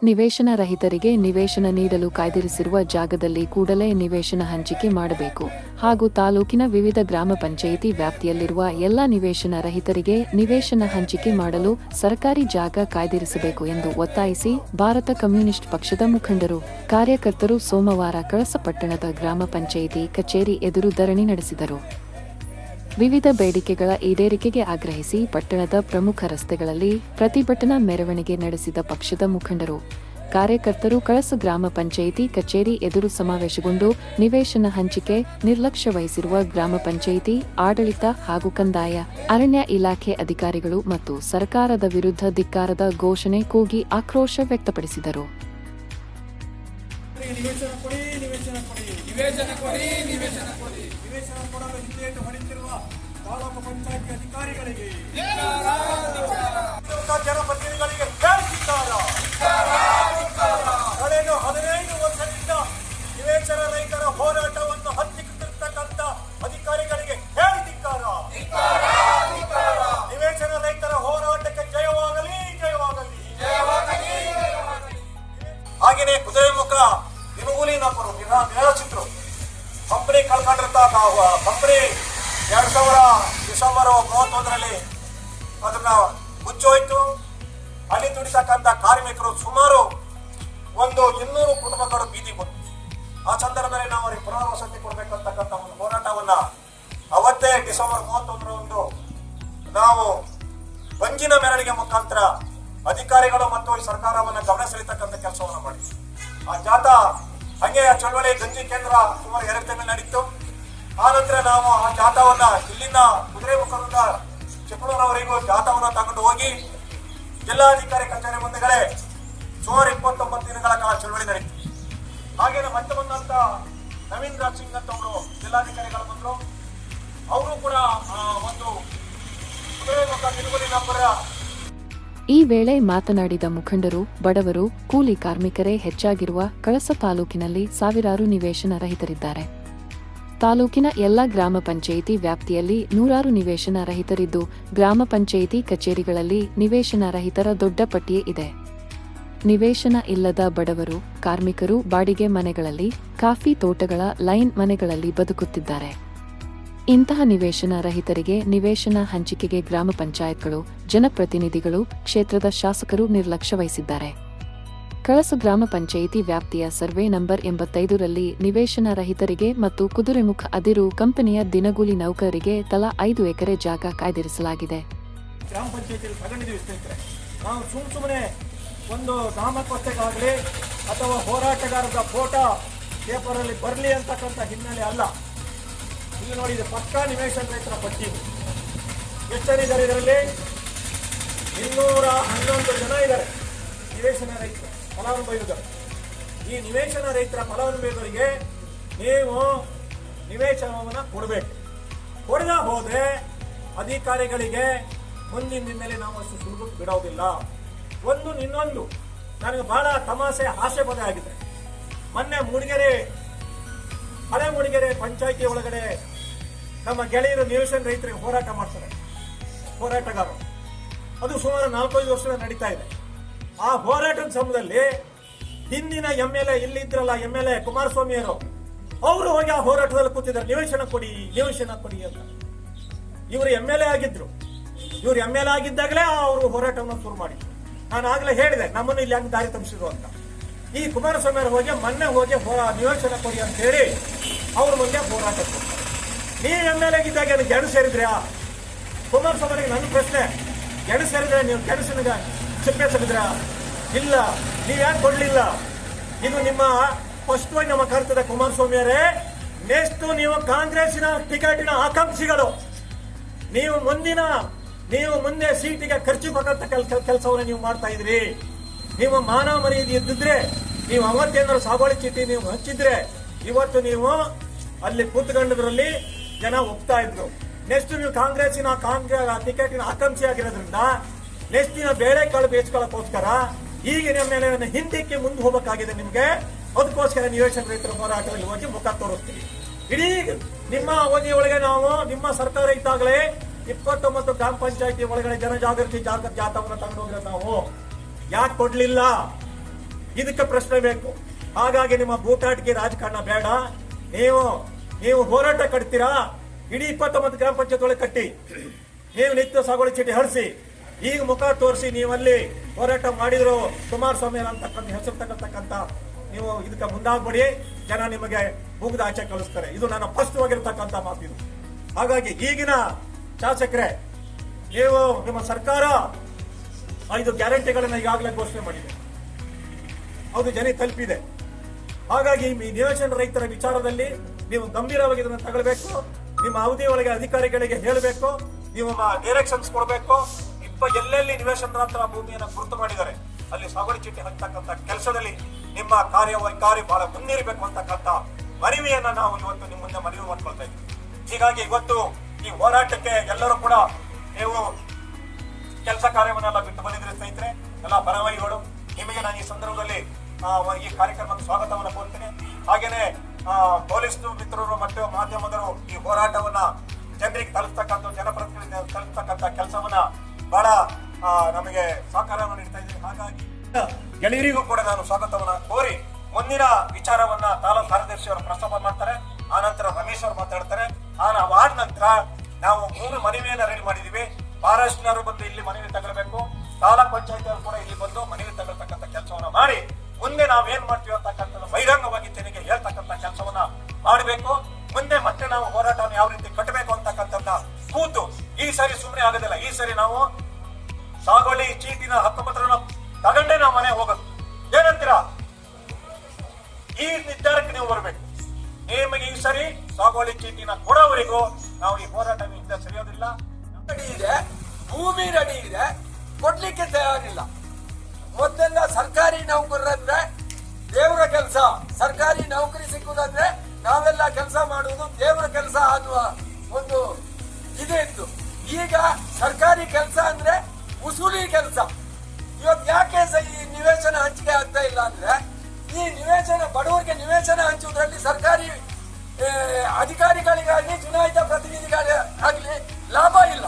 ನಿವೇಶನ ರಹಿತರಿಗೆ ನಿವೇಶನ ನೀಡಲು ಕಾಯ್ದಿರಿಸಿರುವ ಜಾಗದಲ್ಲಿ ಕೂಡಲೇ ನಿವೇಶನ ಹಂಚಿಕೆ ಮಾಡಬೇಕು ಹಾಗೂ ತಾಲೂಕಿನ ವಿವಿಧ ಗ್ರಾಮ ಪಂಚಾಯಿತಿ ವ್ಯಾಪ್ತಿಯಲ್ಲಿರುವ ಎಲ್ಲ ನಿವೇಶನ ರಹಿತರಿಗೆ ನಿವೇಶನ ಹಂಚಿಕೆ ಮಾಡಲು ಸರ್ಕಾರಿ ಜಾಗ ಕಾಯ್ದಿರಿಸಬೇಕು ಎಂದು ಒತ್ತಾಯಿಸಿ ಭಾರತ ಕಮ್ಯುನಿಸ್ಟ್ ಪಕ್ಷದ ಮುಖಂಡರು, ಕಾರ್ಯಕರ್ತರು ಸೋಮವಾರ ಕಳಸ ಪಟ್ಟಣದ ಗ್ರಾಮ ಪಂಚಾಯಿತಿ ಕಚೇರಿ ಎದುರು ಧರಣಿ ನಡೆಸಿದರು. ವಿವಿಧ ಬೇಡಿಕೆಗಳ ಈಡೇರಿಕೆಗೆ ಆಗ್ರಹಿಸಿ ಪಟ್ಟಣದ ಪ್ರಮುಖ ರಸ್ತೆಗಳಲ್ಲಿ ಪ್ರತಿಭಟನಾ ಮೆರವಣಿಗೆ ನಡೆಸಿದ ಪಕ್ಷದ ಮುಖಂಡರು, ಕಾರ್ಯಕರ್ತರು ಕಳಸ ಗ್ರಾಮ ಪಂಚಾಯಿತಿ ಕಚೇರಿ ಎದುರು ಸಮಾವೇಶಗೊಂಡು ನಿವೇಶನ ಹಂಚಿಕೆ ನಿರ್ಲಕ್ಷ್ಯ ವಹಿಸಿರುವ ಗ್ರಾಮ ಪಂಚಾಯಿತಿ ಆಡಳಿತ ಹಾಗೂ ಕಂದಾಯ, ಅರಣ್ಯ ಇಲಾಖೆ ಅಧಿಕಾರಿಗಳು ಮತ್ತು ಸರ್ಕಾರದ ವಿರುದ್ಧ ಧಿಕ್ಕಾರದ ಘೋಷಣೆ ಕೂಗಿ ಆಕ್ರೋಶ ವ್ಯಕ್ತಪಡಿಸಿದರು. ತಾಲೂಕು ಪಂಚಾಯತಿ ಅಧಿಕಾರಿಗಳಿಗೆ ಜನಪ್ರತಿನಿಧಿಗಳಿಗೆ ಕಳೆದ 15 ವರ್ಷದಿಂದ ನಿವೇಶನ ರೈತರ ಹೋರಾಟವನ್ನು ಹತ್ತಿಕ್ಕಿರ್ತಕ್ಕಂಥ ಅಧಿಕಾರಿಗಳಿಗೆ ಹೇಳಿದಿಕ್ಕಾರ. ನಿವೇಶನ ರೈತರ ಹೋರಾಟಕ್ಕೆ ಜಯವಾಗಲಿ, ಜಯವಾಗಲಿ. ಹಾಗೆಯೇ ಕುದುರೆಮುಖ ದಿನಗೂಲಿನಪ್ಪರು ನಿರಾಶ್ರಿತರು ಕಂಪನಿ ಕಳ್ಕೊಂಡಿರ್ತ ಕಂಪನಿ 2000 ಡಿಸೆಂಬರ್ 31ರಲ್ಲಿ ಅದನ್ನ ಮುಚ್ಚೋಯ್ತು. ಅಲ್ಲಿ ದುಡಿತಕ್ಕಂಥ ಕಾರ್ಮಿಕರು ಸುಮಾರು 200 ಕುಟುಂಬಗಳು ಬೀದಿ ಬಂತು. ಆ ಸಂದರ್ಭದಲ್ಲಿ ನಾವು ಅವರಿಗೆ ಪುನರ್ವಸತಿ ಕೊಡಬೇಕಂತಕ್ಕಂಥ ಒಂದು ಹೋರಾಟವನ್ನ ಅವತ್ತೇ ಡಿಸೆಂಬರ್ 31ರಂದು ನಾವು ಬಂಜಿನ ಮೆರವಣಿಗೆ ಮುಖಾಂತರ ಅಧಿಕಾರಿಗಳು ಮತ್ತು ಸರ್ಕಾರವನ್ನ ಗಮನ ಸೆಳೆತಕ್ಕಂಥ ಕೆಲಸವನ್ನು ಮಾಡಿದ್ವಿ. ಆ ಜಾಥಾ ಹಂಗೆ ಚಳವಳಿ ಗಂಜಿ ಕೇಂದ್ರ ಸುಮಾರು 2 ತಿಂಗಳು ನಡೀತು. ಆ ನಂತರ ನಾವು ಆ ಜಾಥಾವನ್ನ ಇಲ್ಲಿಂದ ಕುದುರೆಮುಖದಿಂದ ಚಿಕ್ಕಳೂರವರೆಗೂ ಜಾಥಾವನ್ನ ತಗೊಂಡು ಹೋಗಿ ಜಿಲ್ಲಾಧಿಕಾರಿ ಕಚೇರಿ ಮುಂದೆಗಳೇ ಸುಮಾರು 29 ದಿನಗಳ ಕಾಲ ಚಳವಳಿ ನಡೀತು. ಹಾಗೇನೆ ಮತ್ತೆ ಬಂದಂತ ನವೀನ್ ರಾಜ್ ಸಿಂಗ್ ಅಂತ ಅವರು ಜಿಲ್ಲಾಧಿಕಾರಿಗಳು ಬಂದರು. ಅವರು ಕೂಡ ಒಂದು ಕುದುರೆಮುಖ ದಿನಗೂಲಿನ ಪರ. ಈ ವೇಳೆ ಮಾತನಾಡಿದ ಮುಖಂಡರು, ಬಡವರು, ಕೂಲಿ ಕಾರ್ಮಿಕರೇ ಹೆಚ್ಚಾಗಿರುವ ಕಳಸ ತಾಲೂಕಿನಲ್ಲಿ ಸಾವಿರಾರು ನಿವೇಶನ ರಹಿತರಿದ್ದಾರೆ. ತಾಲೂಕಿನ ಎಲ್ಲ ಗ್ರಾಮ ಪಂಚಾಯಿತಿ ವ್ಯಾಪ್ತಿಯಲ್ಲಿ 100 ನಿವೇಶನ ರಹಿತರಿದ್ದು, ಗ್ರಾಮ ಪಂಚಾಯಿತಿ ಕಚೇರಿಗಳಲ್ಲಿ ನಿವೇಶನ ರಹಿತರ ದೊಡ್ಡ ಪಟ್ಟಿಯೇ ಇದೆ. ನಿವೇಶನ ಇಲ್ಲದ ಬಡವರು, ಕಾರ್ಮಿಕರು ಬಾಡಿಗೆ ಮನೆಗಳಲ್ಲಿ, ಕಾಫಿ ತೋಟಗಳ ಲೈನ್ ಮನೆಗಳಲ್ಲಿ ಬದುಕುತ್ತಿದ್ದಾರೆ. ಇಂತಹ ನಿವೇಶನ ರಹಿತರಿಗೆ ನಿವೇಶನ ಹಂಚಿಕೆಗೆ ಗ್ರಾಮ ಪಂಚಾಯತ್ಗಳು, ಜನಪ್ರತಿನಿಧಿಗಳು, ಕ್ಷೇತ್ರದ ಶಾಸಕರು ನಿರ್ಲಕ್ಷ್ಯ ವಹಿಸಿದ್ದಾರೆ. ಕಳಸ ಗ್ರಾಮ ಪಂಚಾಯಿತಿ ವ್ಯಾಪ್ತಿಯ ಸರ್ವೆ ನಂಬರ್ 85ರಲ್ಲಿ ನಿವೇಶನ ರಹಿತರಿಗೆ ಮತ್ತು ಕುದುರೆಮುಖ ಅದಿರು ಕಂಪನಿಯ ದಿನಗೂಲಿ ನೌಕರರಿಗೆ ತಲಾ 5 ಎಕರೆ ಜಾಗ ಕಾಯ್ದಿರಿಸಲಾಗಿದೆ. ಗ್ರಾಮ ಪಂಚಾಯಿತಿಯಲ್ಲಿ ತಗೊಂಡಿದ್ದೀವಿ ಸ್ನೇಹಿತರೆ. ನಾವು ಸುಮ್ಮನೆ ಒಂದು ನಾಮಪತ್ರಕ್ಕಾಗಲಿ ಅಥವಾ ಹೋರಾಟಗಾರರ ಫೋಟೋ ಪೇಪರಲ್ಲಿ ಬರಲಿ ಅಂತಕ್ಕಂಥ ಹಿನ್ನೆಲೆ ಅಲ್ಲ. ಇಲ್ಲಿ ನೋಡಿ, ಇದು ಪಕ್ಕಾ ನಿವೇಶನ ರೈತರ ಪಟ್ಟಿ. ಎಷ್ಟು ಜನ ಇದ್ದಾರೆ ಇದರಲ್ಲಿ? 211 ಜನ ಇದ್ದಾರೆ ನಿವೇಶನ ರೈತರು, ಫಲಾನುಭವಿಗಳು. ಈ ನಿವೇಶನ ರೈತರ ಫಲಾನುಭವಿಗಳಿಗೆ ನೀವು ನಿವೇಶನವನ್ನು ಕೊಡಬೇಕು. ಕೊಡದ ಹೋದ್ರೆ ಅಧಿಕಾರಿಗಳಿಗೆ ಮುಂದಿನ ದಿನದಲ್ಲಿ ನಾವು ಅಷ್ಟು ಸುಲಭ ಬಿಡೋದಿಲ್ಲ. ಇನ್ನೊಂದು ನನಗೆ ಬಹಳ ತಮಾಷೆ ಹಾಸ್ಯ ಪದ ಆಗಿದೆ. ಮೊನ್ನೆ ಹಳೆ ಮೂಡಿಗೆರೆ ಪಂಚಾಯಿತಿ ಒಳಗಡೆ ನಮ್ಮ ಗೆಳೆಯರು ನಿವೇಶನ ರೈತರಿಗೆ ಹೋರಾಟ ಮಾಡ್ತಾರೆ, ಹೋರಾಟಗಾರರು. ಅದು ಸುಮಾರು 4-5 ವರ್ಷಗಳ ನಡೀತಾ ಇದೆ. ಆ ಹೋರಾಟದ ಸಮಯದಲ್ಲಿ ಹಿಂದಿನ MLA ಇಲ್ಲಿದ್ರಲ್ಲ, MLA ಕುಮಾರಸ್ವಾಮಿ ಅವರು ಹೋಗಿ ಆ ಹೋರಾಟದಲ್ಲಿ ಕೂತಿದ್ದಾರೆ, ನಿವೇಶನ ಕೊಡಿ, ನಿವೇಶನ ಕೊಡಿ ಅಂತ. ಇವರು MLA ಆಗಿದ್ರು. ಇವರು MLA ಆಗಿದ್ದಾಗಲೇ ಅವರು ಹೋರಾಟವನ್ನು ಶುರು ಮಾಡಿದ್ರು. ನಾನು ಆಗ್ಲೇ ಹೇಳಿದೆ, ನಮ್ಮನ್ನು ಇಲ್ಲಿ ಹಂಗೆ ದಾರಿ ತಪ್ಪಿಸಿದ್ರು ಅಂತ. ಈ ಕುಮಾರಸ್ವಾಮಿ ಹೋಗಿ ಮೊನ್ನೆ ಹೋಗಿ ನಿವೇಶನ ಕೊಡಿ ಅಂತ ಹೇಳಿ ಅವ್ರ ಮುಂದೆ ಹೋರಾಟ ಕೊಡ್ತಾರೆ. ನೀವು MLA ಆಗಿದ್ದಾಗ ಗೆಣು ಸೇರಿದ್ರ್ಯಾ? ಕುಮಾರಸ್ವಾಮಿಗೆ ನನ್ನ ಪ್ರಶ್ನೆ, ಗೆಣು ಸೇರಿದ್ರೆ ನೀವು ಗೆಣಸಿನ ಚಿಪ್ಪೆ ತೆಗೆದ್ರ? ಇಲ್ಲ. ನೀವ್ಯಾಕೆ ಕೊಡ್ಲಿಲ್ಲ? ಇದು ನಿಮ್ಮ ಸ್ಪಷ್ಟವಾಗಿ ನಮ್ಮ ಕರ್ತದೆ ಕುಮಾರಸ್ವಾಮಿಯವರೇ. ನೆಕ್ಸ್ಟ್ ನೀವು ಕಾಂಗ್ರೆಸ್ಸಿನ ಟಿಕೆಟಿನ ಆಕಾಂಕ್ಷಿಗಳು. ನೀವು ಮುಂದೆ ಸೀಟಿಗೆ ಖರ್ಚು ಕೊಟ್ಟಂತ ಕೆಲಸವನ್ನು ನೀವು ಮಾಡ್ತಾ ಇದ್ರಿ. ನೀವು ಮಾನ ಮರ್ಯಾದೆ ಇದ್ದಿದ್ರೆ, ನೀವು ಅವತ್ತೇನಾದ್ರು ಸಾಬಾಳಿ ಚೀಟಿ ನೀವು ಹಚ್ಚಿದ್ರೆ ಇವತ್ತು ನೀವು ಅಲ್ಲಿ ಕೂತ್ಕೊಂಡದ್ರಲ್ಲಿ ಜನ ಒಪ್ತಾ ಇದ್ರು. ನೆಕ್ಸ್ಟ್ ನೀವು ಕಾಂಗ್ರೆಸ್ಸಿನ ಟಿಕೆಟಿನ ಆಕಾಂಕ್ಷಿ ಆಗಿರೋದ್ರಿಂದ ನೆಕ್ಸ್ಟ್ ದಿನ ಬೇಳೆ ಕಾಳು ಬೇಯಿಸ್ಕೊಳ್ಳೋಕ್ಕೋಸ್ಕರ ಈಗಿನ ಮೇಲೆ ಹಿಂದಕ್ಕೆ ಮುಂದೆ ಹೋಗಬೇಕಾಗಿದೆ ನಿಮ್ಗೆ. ಅದಕ್ಕೋಸ್ಕರ ನಿವೇಶನ ರೈತರ ಹೋರಾಟದಲ್ಲಿ ಹೋಗಿ ಮುಖ ತೋರಿಸ್ತೀವಿ. ಇಡೀ ನಿಮ್ಮ ಅವಧಿಯೊಳಗೆ ನಾವು ನಿಮ್ಮ ಸರ್ಕಾರ ಇದ್ದಾಗಲೇ 29 ಗ್ರಾಮ ಪಂಚಾಯತಿ ಒಳಗಡೆ ಜನಜಾಗೃತಿ ಜಾಥಾವನ್ನು ತಗೊಂಡೋಗ್ರೆ ನಾವು ಯಾಕೆ ಕೊಡ್ಲಿಲ್ಲ? ಇದಕ್ಕೆ ಪ್ರಶ್ನೆ ಬೇಕು. ಹಾಗಾಗಿ ನಿಮ್ಮ ಬೂಟಾಟಿಕೆ ರಾಜಕಾರಣ ಬೇಡ. ನೀವು ಹೋರಾಟ ಕಟ್ತೀರಾ, ಇಡೀ 29 ಗ್ರಾಮ ಪಂಚಾಯತ್ ಒಳಗೆ ಕಟ್ಟಿ, ನೀವು ನಿತ್ಯ ಸಾಗುವಳಿ ಚೀಟಿ ಹರಿಸಿ, ಈಗ ಮುಖ ತೋರಿಸಿ ನೀವಲ್ಲಿ ಹೋರಾಟ ಮಾಡಿದ್ರು ಕುಮಾರಸ್ವಾಮಿ ಅಂತಕ್ಕಂಥ ಹೆಸರು ತಗೊಳ್ತಕ್ಕಂಥ ನೀವು ಇದಕ್ಕೆ ಮುಂದಾಗ್ಬೇಡಿ. ಜನ ನಿಮಗೆ ಮುಗಿದ ಆಚೆ ಕಳಿಸ್ತಾರೆ. ಇದು ನನ್ನ ಸ್ಪಷ್ಟವಾಗಿರ್ತಕ್ಕಂಥ ಮಾತಿದು. ಹಾಗಾಗಿ ಈಗಿನ ಶಾಸಕರೇ, ನೀವು ನಿಮ್ಮ ಸರ್ಕಾರ 5 ಗ್ಯಾರಂಟಿಗಳನ್ನ ಈಗಾಗಲೇ ಘೋಷಣೆ ಮಾಡಿದೆ, ಅದು ಜನ ತಲುಪಿದೆ. ಹಾಗಾಗಿ ಈ ನಿವೇಶನ ರೈತರ ವಿಚಾರದಲ್ಲಿ ನೀವು ಗಂಭೀರವಾಗಿ ಇದನ್ನು ತಗೊಳ್ಬೇಕು. ನಿಮ್ಮ ಅವಧಿ ಒಳಗೆ ಅಧಿಕಾರಿಗಳಿಗೆ ಹೇಳಬೇಕು, ನೀವು ಡೈರೆಕ್ಷನ್ಸ್ ಕೊಡಬೇಕು. ಎಲ್ಲೆಲ್ಲಿ ನಿವೇಶನದಾತರ ಭೂಮಿಯನ್ನು ಗುರುತು ಮಾಡಿದ್ದಾರೆ ಅಲ್ಲಿ ಸಾಗುವಳಿ ಚೀಟಿ ಹಂಚತಕ್ಕಂಥ ಕೆಲಸದಲ್ಲಿ ನಿಮ್ಮ ಕಾರ್ಯವೈಖರಿ ಬಹಳ ಮುನ್ನಿರಬೇಕು ಅಂತಕ್ಕಂಥ ಮನವಿಯನ್ನ ನಾವು ಇವತ್ತು ನಿಮ್ಮ ಮುಂದೆ ಮನವಿ ಮಾಡ್ಕೊಳ್ತಾ ಇದ್ದೀವಿ. ಹೀಗಾಗಿ ಇವತ್ತು ಈ ಹೋರಾಟಕ್ಕೆ ಎಲ್ಲರೂ ಕೂಡ ನೀವು ಕೆಲಸ ಕಾರ್ಯವನ್ನೆಲ್ಲ ಬಿಟ್ಟು ಬಂದಿದ್ರೆ ಸ್ನೇಹಿತರೆ, ಎಲ್ಲ ಬರವಣಿಗಳು ನಿಮಗೆ ನಾನು ಈ ಸಂದರ್ಭದಲ್ಲಿ ಈ ಕಾರ್ಯಕ್ರಮಕ್ಕೆ ಸ್ವಾಗತವನ್ನು ಕೋರ್ತೇನೆ. ಹಾಗೇನೆ ಪೊಲೀಸ್ ಮಿತ್ರರು ಮತ್ತು ಮಾಧ್ಯಮದರು ಈ ಹೋರಾಟವನ್ನ ಜನರಿಗೆ ತಲುಪತಕ್ಕಂಥ, ಜನಪ್ರತಿನಿಧಿ ತಲುಪತಕ್ಕಂಥ ಕೆಲಸವನ್ನ ಬಹಳ ನಮಗೆ ಸಹಕಾರವನ್ನು ನೀಡ್ತಾ ಇದ್ದೀವಿ. ಹಾಗಾಗಿ ಗೆಳೆಯರಿಗೂ ಕೂಡ ನಾನು ಸ್ವಾಗತವನ್ನ ಕೋರಿ ಮುಂದಿನ ವಿಚಾರವನ್ನ ತಾಲೂಕು ಕಾರ್ಯದರ್ಶಿ ಅವರು ಪ್ರಸ್ತಾಪ ಮಾಡ್ತಾರೆ. ಆ ನಂತರ ರಮೇಶ್ ಅವರು ಮಾತಾಡ್ತಾರೆ. ಆದ ನಂತರ ನಾವು 3 ಮನವಿಯನ್ನ ರೆಡಿ ಮಾಡಿದೀವಿ. ಮಹಾರಾಷ್ಟ್ರರು ಬಂದು ಇಲ್ಲಿ ಮನವಿ ತಗೊಳ್ಬೇಕು, ತಾಲೂಕ್ ಪಂಚಾಯತ್ ಅವರು ಕೂಡ ಇಲ್ಲಿ ಬಂದು ಮನವಿ ತಗೊಳ್ತಕ್ಕಂಥ ಕೆಲಸವನ್ನ ಮಾಡಿ ಮುಂದೆ ನಾವೇನ್ ಮಾಡ್ತೀವಿ ಅಂತಕ್ಕಂಥದ್ದು ಬಹಿರಂಗವಾಗಿ ಜನರಿಗೆ ಹೇಳ್ತಕ್ಕಂಥ ಕೆಲಸವನ್ನ ಮಾಡಬೇಕು. ಮುಂದೆ ಮತ್ತೆ ನಾವು ಹೋರಾಟವನ್ನು ಯಾವ ರೀತಿ ಕಟ್ಟಬೇಕು ಅಂತಕ್ಕಂಥ ಕೂತು ಈ ಸರಿ ಸುಮ್ಮನೆ ಆಗೋದಿಲ್ಲ. ಈ ಸರಿ ನಾವು ಸಾಗುವಳಿ ಚೀಟಿನ ಹಕ್ಕುಪತ್ರನ ತಗೊಂಡೇ ನಾವು ಮನೆ ಹೋಗೋದು. ಏನಂತೀರಾ? ಈ ನಿರ್ಧಾರಕ್ಕೆ ನೀವು ಬರಬೇಕು. ನಿಮಗೆ ಈ ಸರಿ ಸಾಗುವಳಿ ಚೀಟಿನ ಕೊಡೋವರೆಗೂ ನಾವು ಈ ಹೋರಾಟದಿಂದ ಸರಿಯೋದಿಲ್ಲ. ರೆಡಿ ಇದೆ, ಭೂಮಿ ರೆಡಿ ಇದೆ, ಕೊಡ್ಲಿಕ್ಕೆ ತಯಾರಿಲ್ಲ. ಮೊದಲೆಲ್ಲ ಸರ್ಕಾರಿ ನೌಕರರಂದ್ರೆ ದೇವರ ಕೆಲಸ, ಸರ್ಕಾರಿ ನೌಕರಿ ಸಿಕ್ಕುದಂದ್ರೆ ನಾವೆಲ್ಲ ಕೆಲಸ ಮಾಡುವುದು ದೇವರ ಕೆಲಸ ಅನ್ನುವ ಒಂದು ಇದೆ ಇತ್ತು. ಈಗ ಸರ್ಕಾರಿ ಕೆಲಸ ಅಂದ್ರೆ ಉಸೂಲಿ ಕೆಲಸ. ಇವತ್ತು ಯಾಕೆ ಈ ನಿವೇಶನ ಹಂಚಿಕೆ ಆಗ್ತಾ ಇಲ್ಲ ಅಂದ್ರೆ, ಈ ನಿವೇಶನ ಬಡವರಿಗೆ ನಿವೇಶನ ಹಂಚುವುದರಲ್ಲಿ ಸರ್ಕಾರಿ ಅಧಿಕಾರಿಗಳಿಗಾಗಲಿ ಚುನಾಯಿತ ಪ್ರತಿನಿಧಿಗಳಿಗಾಗಲಿ ಲಾಭ ಇಲ್ಲ.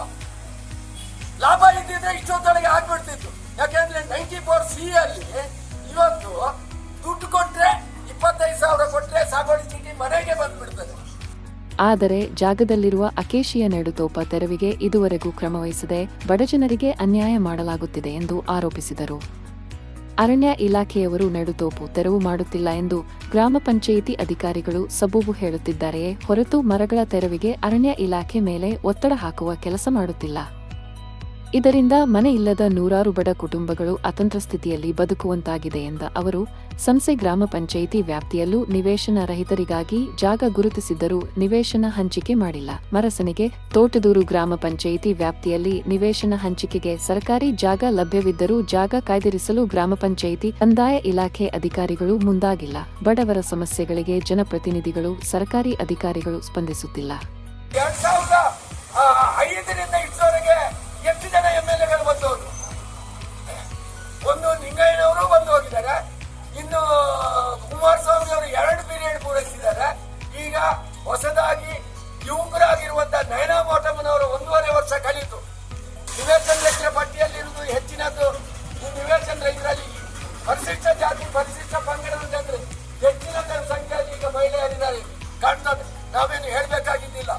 ಲಾಭ ಇದ್ದಿದ್ರೆ ಇಷ್ಟೊತ್ತೊಳಗೆ ಆಗ್ಬಿಡ್ತಿತ್ತು. ಯಾಕೆಂದ್ರೆ 94C ಅಲ್ಲಿ ಇವತ್ತು ದುಡ್ಡು ಕೊಟ್ರೆ 25,000 ಕೊಟ್ರೆ ಸಾಗುವಳಿ ಚೀಟಿ ಮನೆಗೆ ಬಂದ್ಬಿಡ್ತದೆ. ಆದರೆ ಜಾಗದಲ್ಲಿರುವ ಅಕೇಶಿಯ ನೆಡುತೋಪ ತೆರವಿಗೆ ಇದುವರೆಗೂ ಕ್ರಮವಹಿಸದೆ ಬಡಜನರಿಗೆ ಅನ್ಯಾಯ ಮಾಡಲಾಗುತ್ತಿದೆ ಎಂದು ಆರೋಪಿಸಿದರು. ಅರಣ್ಯ ಇಲಾಖೆಯವರು ನೆಡುತೋಪು ತೆರವು ಮಾಡುತ್ತಿಲ್ಲ ಎಂದು ಗ್ರಾಮ ಪಂಚಾಯಿತಿ ಅಧಿಕಾರಿಗಳು ಸಬೂಬು ಹೇಳುತ್ತಿದ್ದಾರೆಯೇ ಹೊರತು ಮರಗಳ ತೆರವಿಗೆ ಅರಣ್ಯ ಇಲಾಖೆ ಮೇಲೆ ಒತ್ತಡ ಹಾಕುವ ಕೆಲಸ ಮಾಡುತ್ತಿಲ್ಲ. ಇದರಿಂದ ಮನೆ ಇಲ್ಲದ ನೂರಾರು ಬಡ ಕುಟುಂಬಗಳು ಅತಂತ್ರ ಸ್ಥಿತಿಯಲ್ಲಿ ಬದುಕುವಂತಾಗಿದೆ ಎಂದ ಅವರು, ಸಂಸೆ ಗ್ರಾಮ ಪಂಚಾಯಿತಿ ವ್ಯಾಪ್ತಿಯಲ್ಲೂ ನಿವೇಶನ ರಹಿತರಿಗಾಗಿ ಜಾಗ ಗುರುತಿಸಿದ್ದರೂ ನಿವೇಶನ ಹಂಚಿಕೆ ಮಾಡಿಲ್ಲ. ಮರಸನಿಗೆ ತೋಟದೂರು ಗ್ರಾಮ ಪಂಚಾಯಿತಿ ವ್ಯಾಪ್ತಿಯಲ್ಲಿ ನಿವೇಶನ ಹಂಚಿಕೆಗೆ ಸರ್ಕಾರಿ ಜಾಗ ಲಭ್ಯವಿದ್ದರೂ ಜಾಗ ಕಾಯ್ದಿರಿಸಲು ಗ್ರಾಮ ಪಂಚಾಯಿತಿ ಕಂದಾಯ ಇಲಾಖೆ ಅಧಿಕಾರಿಗಳು ಮುಂದಾಗಿಲ್ಲ. ಬಡವರ ಸಮಸ್ಯೆಗಳಿಗೆ ಜನಪ್ರತಿನಿಧಿಗಳು, ಸರ್ಕಾರಿ ಅಧಿಕಾರಿಗಳು ಸ್ಪಂದಿಸುತ್ತಿಲ್ಲ. 2005ರಿಂದ ಇಷ್ಟರವರೆಗೆ ಎಷ್ಟು ಜನ MLAಗಳು ಬಂದವರು? ಒಂದು ನಿಂಗಯ್ಯನವರು ಬಂದು ಹೋಗಿದ್ದಾರೆ, ಇನ್ನು ಕುಮಾರಸ್ವಾಮಿ ಅವರು 2 ಪೀರಿಯಡ್ ಪೂರೈಸಿದ್ದಾರೆ. ಈಗ ಹೊಸದಾಗಿ ಯುವಕರಾಗಿರುವಂತಹ ನಯನಾ ಮೋಟಮ್ಮನವರು 1.5 ವರ್ಷ ಕಳೆಯಿತು. ನಿವೇಶನ ರೈತರ ಪಟ್ಟಿಯಲ್ಲಿರುವುದು ಹೆಚ್ಚಿನದು. ಈ ನಿವೇಶನ ರೈತರಲ್ಲಿ ಪರಿಶಿಷ್ಟ ಜಾತಿ, ಪರಿಶಿಷ್ಟ ಪಂಗಡದ ಜನರು ಹೆಚ್ಚಿನ ಸಂಖ್ಯೆಯಲ್ಲಿ ಈಗ ಮಹಿಳೆಯರಿದ್ದಾರೆ ಕಾಣ್ತದೆ. ನಾವೇನು ಹೇಳಬೇಕಾಗಿದ್ದಿಲ್ಲ.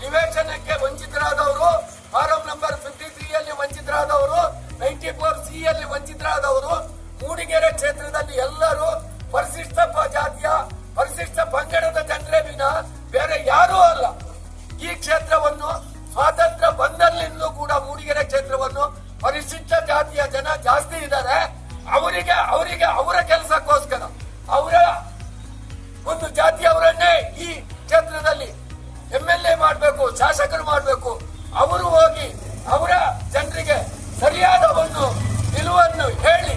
ನಿವೇಶನಕ್ಕೆ ವಂಚಿತರಾದವರು, ಫಾರಂ ನಂಬರ್ 53ಯಲ್ಲಿ ವಂಚಿತರಾದವರು, 94C ಯಲ್ಲಿ ವಂಚಿತರಾದವರು, ಮೂಡಿಗೆರೆ ಕ್ಷೇತ್ರದಲ್ಲಿ ಎಲ್ಲರೂ ಪರಿಶಿಷ್ಟ ಜಾತಿಯ, ಪರಿಶಿಷ್ಟ ಪಂಗಡದ ಜನರೇ ವಿನ ಬೇರೆ ಯಾರೂ ಅಲ್ಲ. ಈ ಕ್ಷೇತ್ರವನ್ನು ಸ್ವಾತಂತ್ರ್ಯ ಬಂದಲ್ಲಿಂದಲೂ ಕೂಡ ಮೂಡಿಗೆರೆ ಕ್ಷೇತ್ರವನ್ನು ಪರಿಶಿಷ್ಟ ಜಾತಿಯ ಜನ ಜಾಸ್ತಿ ಇದ್ದಾರೆ. ಅವರಿಗೆ ಅವರ ಕೆಲಸಕ್ಕೋಸ್ಕರ ಅವರ ಒಂದು ಜಾತಿಯವರನ್ನೇ ಈ ಕ್ಷೇತ್ರದಲ್ಲಿ MLA ಮಾಡಬೇಕು, ಶಾಸಕರು ಮಾಡಬೇಕು. ಅವರು ಹೋಗಿ ಅವರ ಜನರಿಗೆ ಸರಿಯಾದ ಒಂದು ನಿಲುವನ್ನು ಹೇಳಿ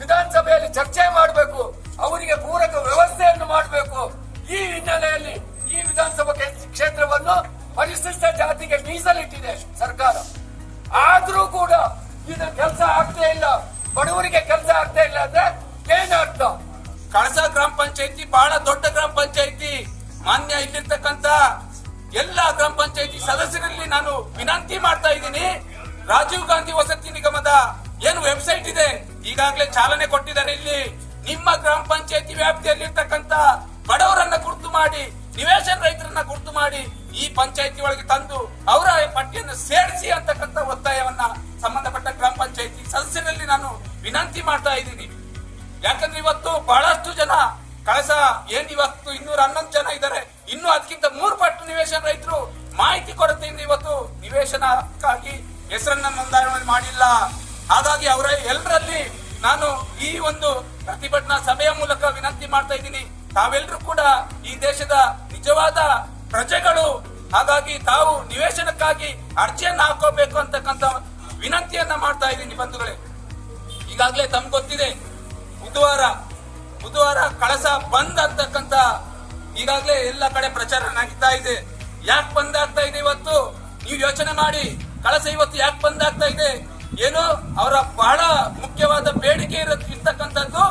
ವಿಧಾನಸಭೆಯಲ್ಲಿ ಚರ್ಚೆ ಮಾಡಬೇಕು, ಅವರಿಗೆ ಪೂರಕ ವ್ಯವಸ್ಥೆಯನ್ನು ಮಾಡಬೇಕು. ಈ ಹಿನ್ನೆಲೆಯಲ್ಲಿ ಈ ವಿಧಾನಸಭಾ ಕ್ಷೇತ್ರವನ್ನು ಪರಿಶಿಷ್ಟ ಜಾತಿಗೆ ಮೀಸಲಿಟ್ಟಿದೆ ಸರ್ಕಾರ. ಆದ್ರೂ ಕೂಡ ಇದು ಕೆಲಸ ಆಗ್ತಾ ಇಲ್ಲ, ಬಡವರಿಗೆ ಕೆಲಸ ಆಗ್ತಾ ಇಲ್ಲ ಅಂದ್ರೆ ಏನರ್ಥ? ಕಳಸ ಗ್ರಾಮ ಪಂಚಾಯತಿ ಬಹಳ ದೊಡ್ಡ ಗ್ರಾಮ ಪಂಚಾಯತಿ. ಮಾನ್ಯ ಇಲ್ಲಿರ್ತಕ್ಕಂತ ಎಲ್ಲಾ ಗ್ರಾಮ ಪಂಚಾಯತಿ ಸದಸ್ಯರಲ್ಲಿ ನಾನು ವಿನಂತಿ ಮಾಡ್ತಾ ಇದ್ದೀನಿ, ರಾಜೀವ್ ಗಾಂಧಿ ವಸತಿ ನಿಗಮದ ಏನು ವೆಬ್ಸೈಟ್ ಇದೆ ಈಗಾಗಲೇ ಚಾಲನೆ ಕೊಟ್ಟಿದ್ದಾರೆ. ಇಲ್ಲಿ ನಿಮ್ಮ ಗ್ರಾಮ ಪಂಚಾಯತಿ ವ್ಯಾಪ್ತಿಯಲ್ಲಿರ್ತಕ್ಕಂತ ಬಡವರನ್ನ ಗುರುತು ಮಾಡಿ, ನಿವೇಶನ ರೈತರನ್ನ ಗುರುತು ಮಾಡಿ ಈ ಪಂಚಾಯತಿ ಒಳಗೆ ತಂದು ಅವರ ಪಟ್ಟಿಯನ್ನು ಸೇರಿಸಿ ಅಂತಕ್ಕಂಥ ಒತ್ತಾಯವನ್ನ ಸಂಬಂಧಪಟ್ಟ ಗ್ರಾಮ ಪಂಚಾಯತಿ ಸದಸ್ಯರಲ್ಲಿ ನಾನು ವಿನಂತಿ ಮಾಡ್ತಾ ಇದ್ದೀನಿ. ಯಾಕಂದ್ರೆ ಇವತ್ತು ಬಹಳಷ್ಟು ಜನ ಕಳಸ ಇವತ್ತು 211 ಜನ ಇದ್ದಾರೆ, ಇನ್ನು ಅದಕ್ಕಿಂತ 3 ಪಟ್ಟು ನಿವೇಶನ ರೈತರು ಮಾಹಿತಿ ಕೊರತೆಯಿಂದ ಇವತ್ತು ನಿವೇಶನಕ್ಕಾಗಿ ಹೆಸರನ್ನ ನೋಂದಣಿ ಮಾಡಿಲ್ಲ. ಹಾಗಾಗಿ ಅವರ ಎಲ್ಲರಲ್ಲಿ ನಾನು ಈ ಒಂದು ಪ್ರತಿಭಟನಾ ಸಭೆಯ ಮೂಲಕ ವಿನಂತಿ ಮಾಡ್ತಾ ಇದ್ದೀನಿ, ತಾವೆಲ್ಲರೂ ಕೂಡ ಈ ದೇಶದ ನಿಜವಾದ ಪ್ರಜೆಗಳು. ಹಾಗಾಗಿ ತಾವು ನಿವೇಶನಕ್ಕಾಗಿ ಅರ್ಜಿಯನ್ನ ಹಾಕೋಬೇಕು ಅಂತಕ್ಕಂಥ ವಿನಂತಿಯನ್ನ ಮಾಡ್ತಾ ಇದ್ದೀನಿ ಬಂಧುಗಳೇ. ಈಗಾಗಲೇ ತಮ್ಗೆ ಗೊತ್ತಿದೆ, ಬುಧವಾರ ಕಳಸ ಬಂದ್ ಅಂತಕ್ಕಂಥ ಈಗಾಗಲೇ ಎಲ್ಲ ಕಡೆ ಪ್ರಚಾರ ನಡೀತಾ ಇದೆ. ಯಾಕೆ ಬಂದ್ ಆಗ್ತಾ ಇದೆ ಇವತ್ತು ನೀವು ಯೋಚನೆ ಮಾಡಿ. ಕಳಸ ಇವತ್ತು ಯಾಕೆ ಬಂದ್ ಆಗ್ತಾ ಇದೆ? ಏನು ಅವರ ಬಹಳ ಮುಖ್ಯವಾದ ಬೇಡಿಕೆ ಇರ್ತಕ್ಕಂಥದ್ದು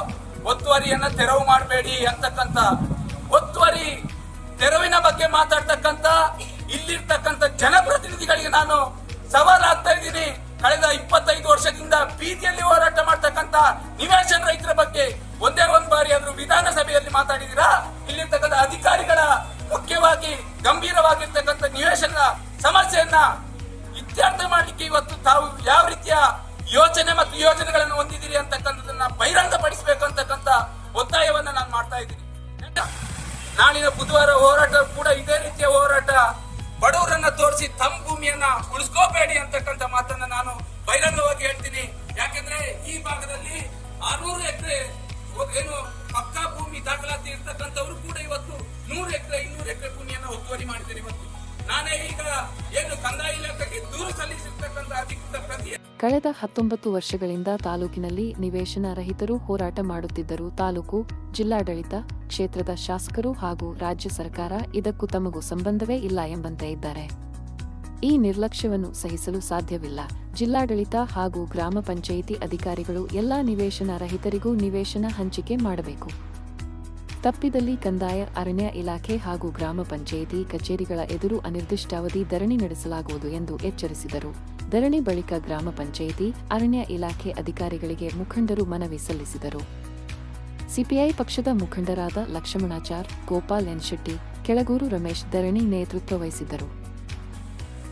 ಒತ್ತುವರಿಯನ್ನ ತೆರವು ಮಾಡಬೇಡಿ ಅಂತಕ್ಕಂಥ. ಒತ್ತುವರಿ ತೆರವಿನ ಬಗ್ಗೆ ಮಾತಾಡ್ತಕ್ಕಂಥ ಇಲ್ಲಿರ್ತಕ್ಕಂಥ ಜನಪ್ರತಿನಿಧಿಗಳಿಗೆ ನಾನು ಸವಾಲಾಗ್ತಾ ಇದ್ದೀನಿ. ಕಳೆದ 25 ವರ್ಷದಿಂದ ಬೀದಿಯಲ್ಲಿ ಹೋರಾಟ ಮಾಡ್ತಕ್ಕಂಥ ನಿವೇಶನ ರೈತರ ಬಗ್ಗೆ ಒಂದೇ ಒಂದು ಬಾರಿ ಆದ್ರೂ ವಿಧಾನಸಭೆಯಲ್ಲಿ ಮಾತಾಡಿದಿರಾ? ಇಲ್ಲಿರ್ತಕ್ಕಂಥ ಅಧಿಕಾರಿಗಳ ಮುಖ್ಯವಾಗಿ ಗಂಭೀರವಾಗಿರ್ತಕ್ಕಂಥ ನಿವೇಶನ ಸಮಸ್ಯೆಯನ್ನ ಇತ್ಯರ್ಥ ಮಾಡಲಿಕ್ಕೆ ಇವತ್ತು ತಾವು ಯಾವ ರೀತಿಯ ಯೋಚನೆ ಮತ್ತು ಯೋಜನೆಗಳನ್ನು ಹೊಂದಿದ್ದೀರಿ ಅಂತಕ್ಕಂಥದನ್ನ ಬಹಿರಂಗಪಡಿಸಬೇಕು ಅಂತಕ್ಕಂಥ ಒತ್ತಾಯವನ್ನ ನಾನು ಮಾಡ್ತಾ ಇದ್ದೀನಿ. ನಾಳಿನ ಬುಧವಾರ ಹೋರಾಟ ಕೂಡ ಇದೇ ರೀತಿಯ ಹೋರಾಟ. ಬಡವರನ್ನ ತೋರಿಸಿ ತಮ್ಮ ಭೂಮಿಯನ್ನ ಉಳಿಸ್ಕೋಬೇಡಿ ಅಂತಕ್ಕಂಥ ಮಾತನ್ನ ನಾನು ಬಹಿರಂಗವಾಗಿ ಹೇಳ್ತೀನಿ. ಯಾಕೆಂದ್ರೆ ಈ ಭಾಗದಲ್ಲಿ 600 ಎಕರೆ ಏನು ಪಕ್ಕಾ ಭೂಮಿ ದಾಖಲಾತಿ ಇರ್ತಕ್ಕಂಥವ್ರು ಕೂಡ ಇವತ್ತು 100 ಎಕರೆ 200 ಎಕರೆ ಭೂಮಿಯನ್ನ ಒತ್ತುವರಿ ಮಾಡಿದ್ದಾರೆ. ಇವತ್ತು ನಾನೇ ಈಗ ಏನು ಕಂದಾಯ ಇಲಾಖೆಗೆ ದೂರು ಸಲ್ಲಿಸಿರ್ತಕ್ಕಂಥ ಅಧಿಕೃತ ಪ್ರತಿ ಕಳೆದ 19 ವರ್ಷಗಳಿಂದ ತಾಲೂಕಿನಲ್ಲಿ ನಿವೇಶನ ರಹಿತರು ಹೋರಾಟ ಮಾಡುತ್ತಿದ್ದರು. ತಾಲೂಕು, ಜಿಲ್ಲಾಡಳಿತ, ಕ್ಷೇತ್ರದ ಶಾಸಕರು ಹಾಗೂ ರಾಜ್ಯ ಸರ್ಕಾರ ಇದಕ್ಕೂ ತಮಗೂ ಸಂಬಂಧವೇ ಇಲ್ಲ ಎಂಬಂತೆ ಇದ್ದಾರೆ. ಈ ನಿರ್ಲಕ್ಷ್ಯವನ್ನು ಸಹಿಸಲು ಸಾಧ್ಯವಿಲ್ಲ. ಜಿಲ್ಲಾಡಳಿತ ಹಾಗೂ ಗ್ರಾಮ ಪಂಚಾಯಿತಿ ಅಧಿಕಾರಿಗಳು ಎಲ್ಲಾ ನಿವೇಶನ ರಹಿತರಿಗೂ ನಿವೇಶನ ಹಂಚಿಕೆ ಮಾಡಬೇಕು. ತಪ್ಪಿದಲ್ಲಿ ಕಂದಾಯ, ಅರಣ್ಯ ಇಲಾಖೆ ಹಾಗೂ ಗ್ರಾಮ ಪಂಚಾಯಿತಿ ಕಚೇರಿಗಳ ಎದುರು ಅನಿರ್ದಿಷ್ಟಾವಧಿ ಧರಣಿ ನಡೆಸಲಾಗುವುದು ಎಂದು ಎಚ್ಚರಿಸಿದರು. ಧರಣಿ ಬಳಿಕ ಗ್ರಾಮ ಪಂಚಾಯಿತಿ, ಅರಣ್ಯ ಇಲಾಖೆ ಅಧಿಕಾರಿಗಳಿಗೆ ಮುಖಂಡರು ಮನವಿ ಸಲ್ಲಿಸಿದರು. ಸಿಪಿಐ ಪಕ್ಷದ ಮುಖಂಡರಾದ ಲಕ್ಷ್ಮಣಾಚಾರ್, ಗೋಪಾಲ್ ಎನ್ ಶೆಟ್ಟಿ, ಕೆಳಗೂರು ರಮೇಶ್ ಧರಣಿ ನೇತೃತ್ವ ವಹಿಸಿದ್ದರು.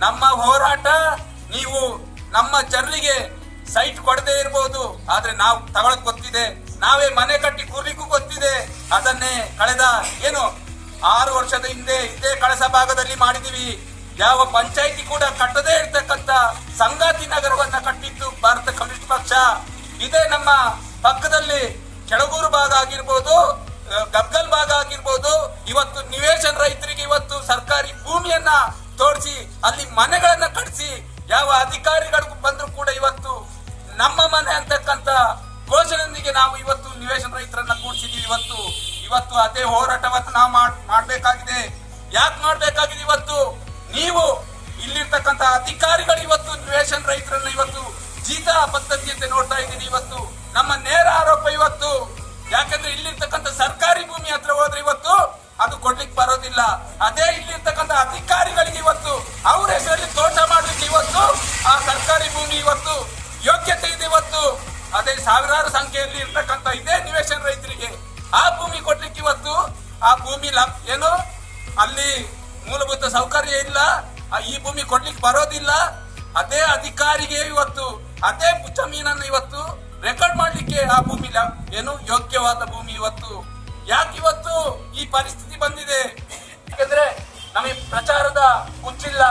ನಮ್ಮ ಹೋರಾಟ, ನೀವು ನಮ್ಮ ಜನರಿಗೆ ಸೈಟ್ ಕೊಡದೇ ಇರಬಹುದು, ಆದ್ರೆ ನಾವು ತಗೊಳಕ್ ಗೊತ್ತಿದೆ, ನಾವೇ ಮನೆ ಕಟ್ಟಿ ಕೂರ್ಲಿಕ್ಕೂ ಗೊತ್ತಿದೆ. ಅದನ್ನೇ ಕಳೆದ 6 ವರ್ಷದ ಹಿಂದೆ ಇದೇ ಕಳಸ ಭಾಗದಲ್ಲಿ ಮಾಡಿದೀವಿ. ಯಾವ ಪಂಚಾಯಿತಿ ಕೂಡ ಕಟ್ಟದೇ ಇರ್ತಕ್ಕಂಥ ಸಂಗಾತಿ ನಗರವನ್ನ ಕಟ್ಟಿದ್ದು ಭಾರತ ಕಮ್ಯುನಿಸ್ಟ್ ಪಕ್ಷ. ಇದೇ ನಮ್ಮ ಪಕ್ಕದಲ್ಲಿ ಕೆಳಗೂರು ಭಾಗ ಆಗಿರ್ಬೋದು, ಗಬ್ಗಲ್ ಭಾಗ ಆಗಿರ್ಬೋದು, ಇವತ್ತು ನಿವೇಶನ ರೈತರಿಗೆ ಇವತ್ತು ಸರ್ಕಾರಿ ಭೂಮಿಯನ್ನ ತೋರಿಸಿ ಅಲ್ಲಿ ಮನೆಗಳನ್ನ ಕಟ್ಟಿಸಿ ಯಾವ ಅಧಿಕಾರಿಗಳಿಗೂ ಬಂದ್ರು ಕೂಡ ಇವತ್ತು ನಮ್ಮ ಮನೆ ಅಂತಕ್ಕಂಥ ಘೋಷಣೆಯೊಂದಿಗೆ ನಾವು ಇವತ್ತು ನಿವೇಶನ ರೈತರನ್ನ ಕೂಡಿಸಿದೀವಿ. ಇವತ್ತು ಅದೇ ಹೋರಾಟವನ್ನು ನಾವು ಮಾಡ್ಬೇಕಾಗಿದೆ. ಯಾಕೆ ಮಾಡ್ಬೇಕಾಗಿದೆ? ಇವತ್ತು ನೀವು ಇಲ್ಲಿರ್ತಕ್ಕಂಥ ಅಧಿಕಾರಿಗಳು ಇವತ್ತು ನಿವೇಶನ ರೈತರನ್ನ ಇವತ್ತು ಜೀತ ಪದ್ಧತಿಯಂತೆ ನೋಡ್ತಾ ಇದ್ದೀನಿ. ಇವತ್ತು ನಮ್ಮ ನೇರ ಆರೋಪ ಇವತ್ತು, ಯಾಕಂದ್ರೆ ಇಲ್ಲಿರ್ತಕ್ಕಂಥ ಸರ್ಕಾರಿ ಭೂಮಿ ಹತ್ರ ಹೋದ್ರೆ ಇವತ್ತು ಅದು ಕೊಡ್ಲಿಕ್ಕೆ ಬರೋದಿಲ್ಲ. ಅದೇ ಇಲ್ಲಿರ್ತಕ್ಕಂಥ ಅಧಿಕಾರಿಗಳಿಗೆ ಇವತ್ತು ಅವ್ರ ಹೆಸರಲ್ಲಿ ತೋಟ ಮಾಡ್ಲಿಕ್ಕೆ ಇವತ್ತು ಆ ಸರ್ಕಾರಿ ಭೂಮಿ ಇವತ್ತು ಯೋಗ್ಯತೆ ಇದೆ. ಇವತ್ತು ಅದೇ ಸಾವಿರಾರು ಸಂಖ್ಯೆಯಲ್ಲಿ ಇರ್ತಕ್ಕಂಥ ಇದೇ ನಿವೇಶನ ರೈತರಿಗೆ ಆ ಭೂಮಿ ಕೊಡ್ಲಿಕ್ಕೆ ಇವತ್ತು ಆ ಭೂಮಿ ಏನು ಅಲ್ಲಿ ಮೂಲಭೂತ ಸೌಕರ್ಯ ಇಲ್ಲ, ಈ ಭೂಮಿ ಕೊಡ್ಲಿಕ್ಕೆ ಬರೋದಿಲ್ಲ. ಅದೇ ಅಧಿಕಾರಿಗೆ ಇವತ್ತು ಅದೇ ಜಮೀನನ್ನು ಇವತ್ತು ರೆಕಾರ್ಡ್ ಮಾಡ್ಲಿಕ್ಕೆ ಆ ಭೂಮಿ ಏನು ಯೋಗ್ಯವಾದ ಭೂಮಿ ಇವತ್ತು ಯಾಕೆ ಇವತ್ತು ಈ ಪರಿಸ್ಥಿತಿ ಬಂದಿದೆ? ಯಾಕಂದ್ರೆ ನಮಗೆ ಪ್ರಚಾರದ ಹುಚ್ಚಿಲ್ಲ.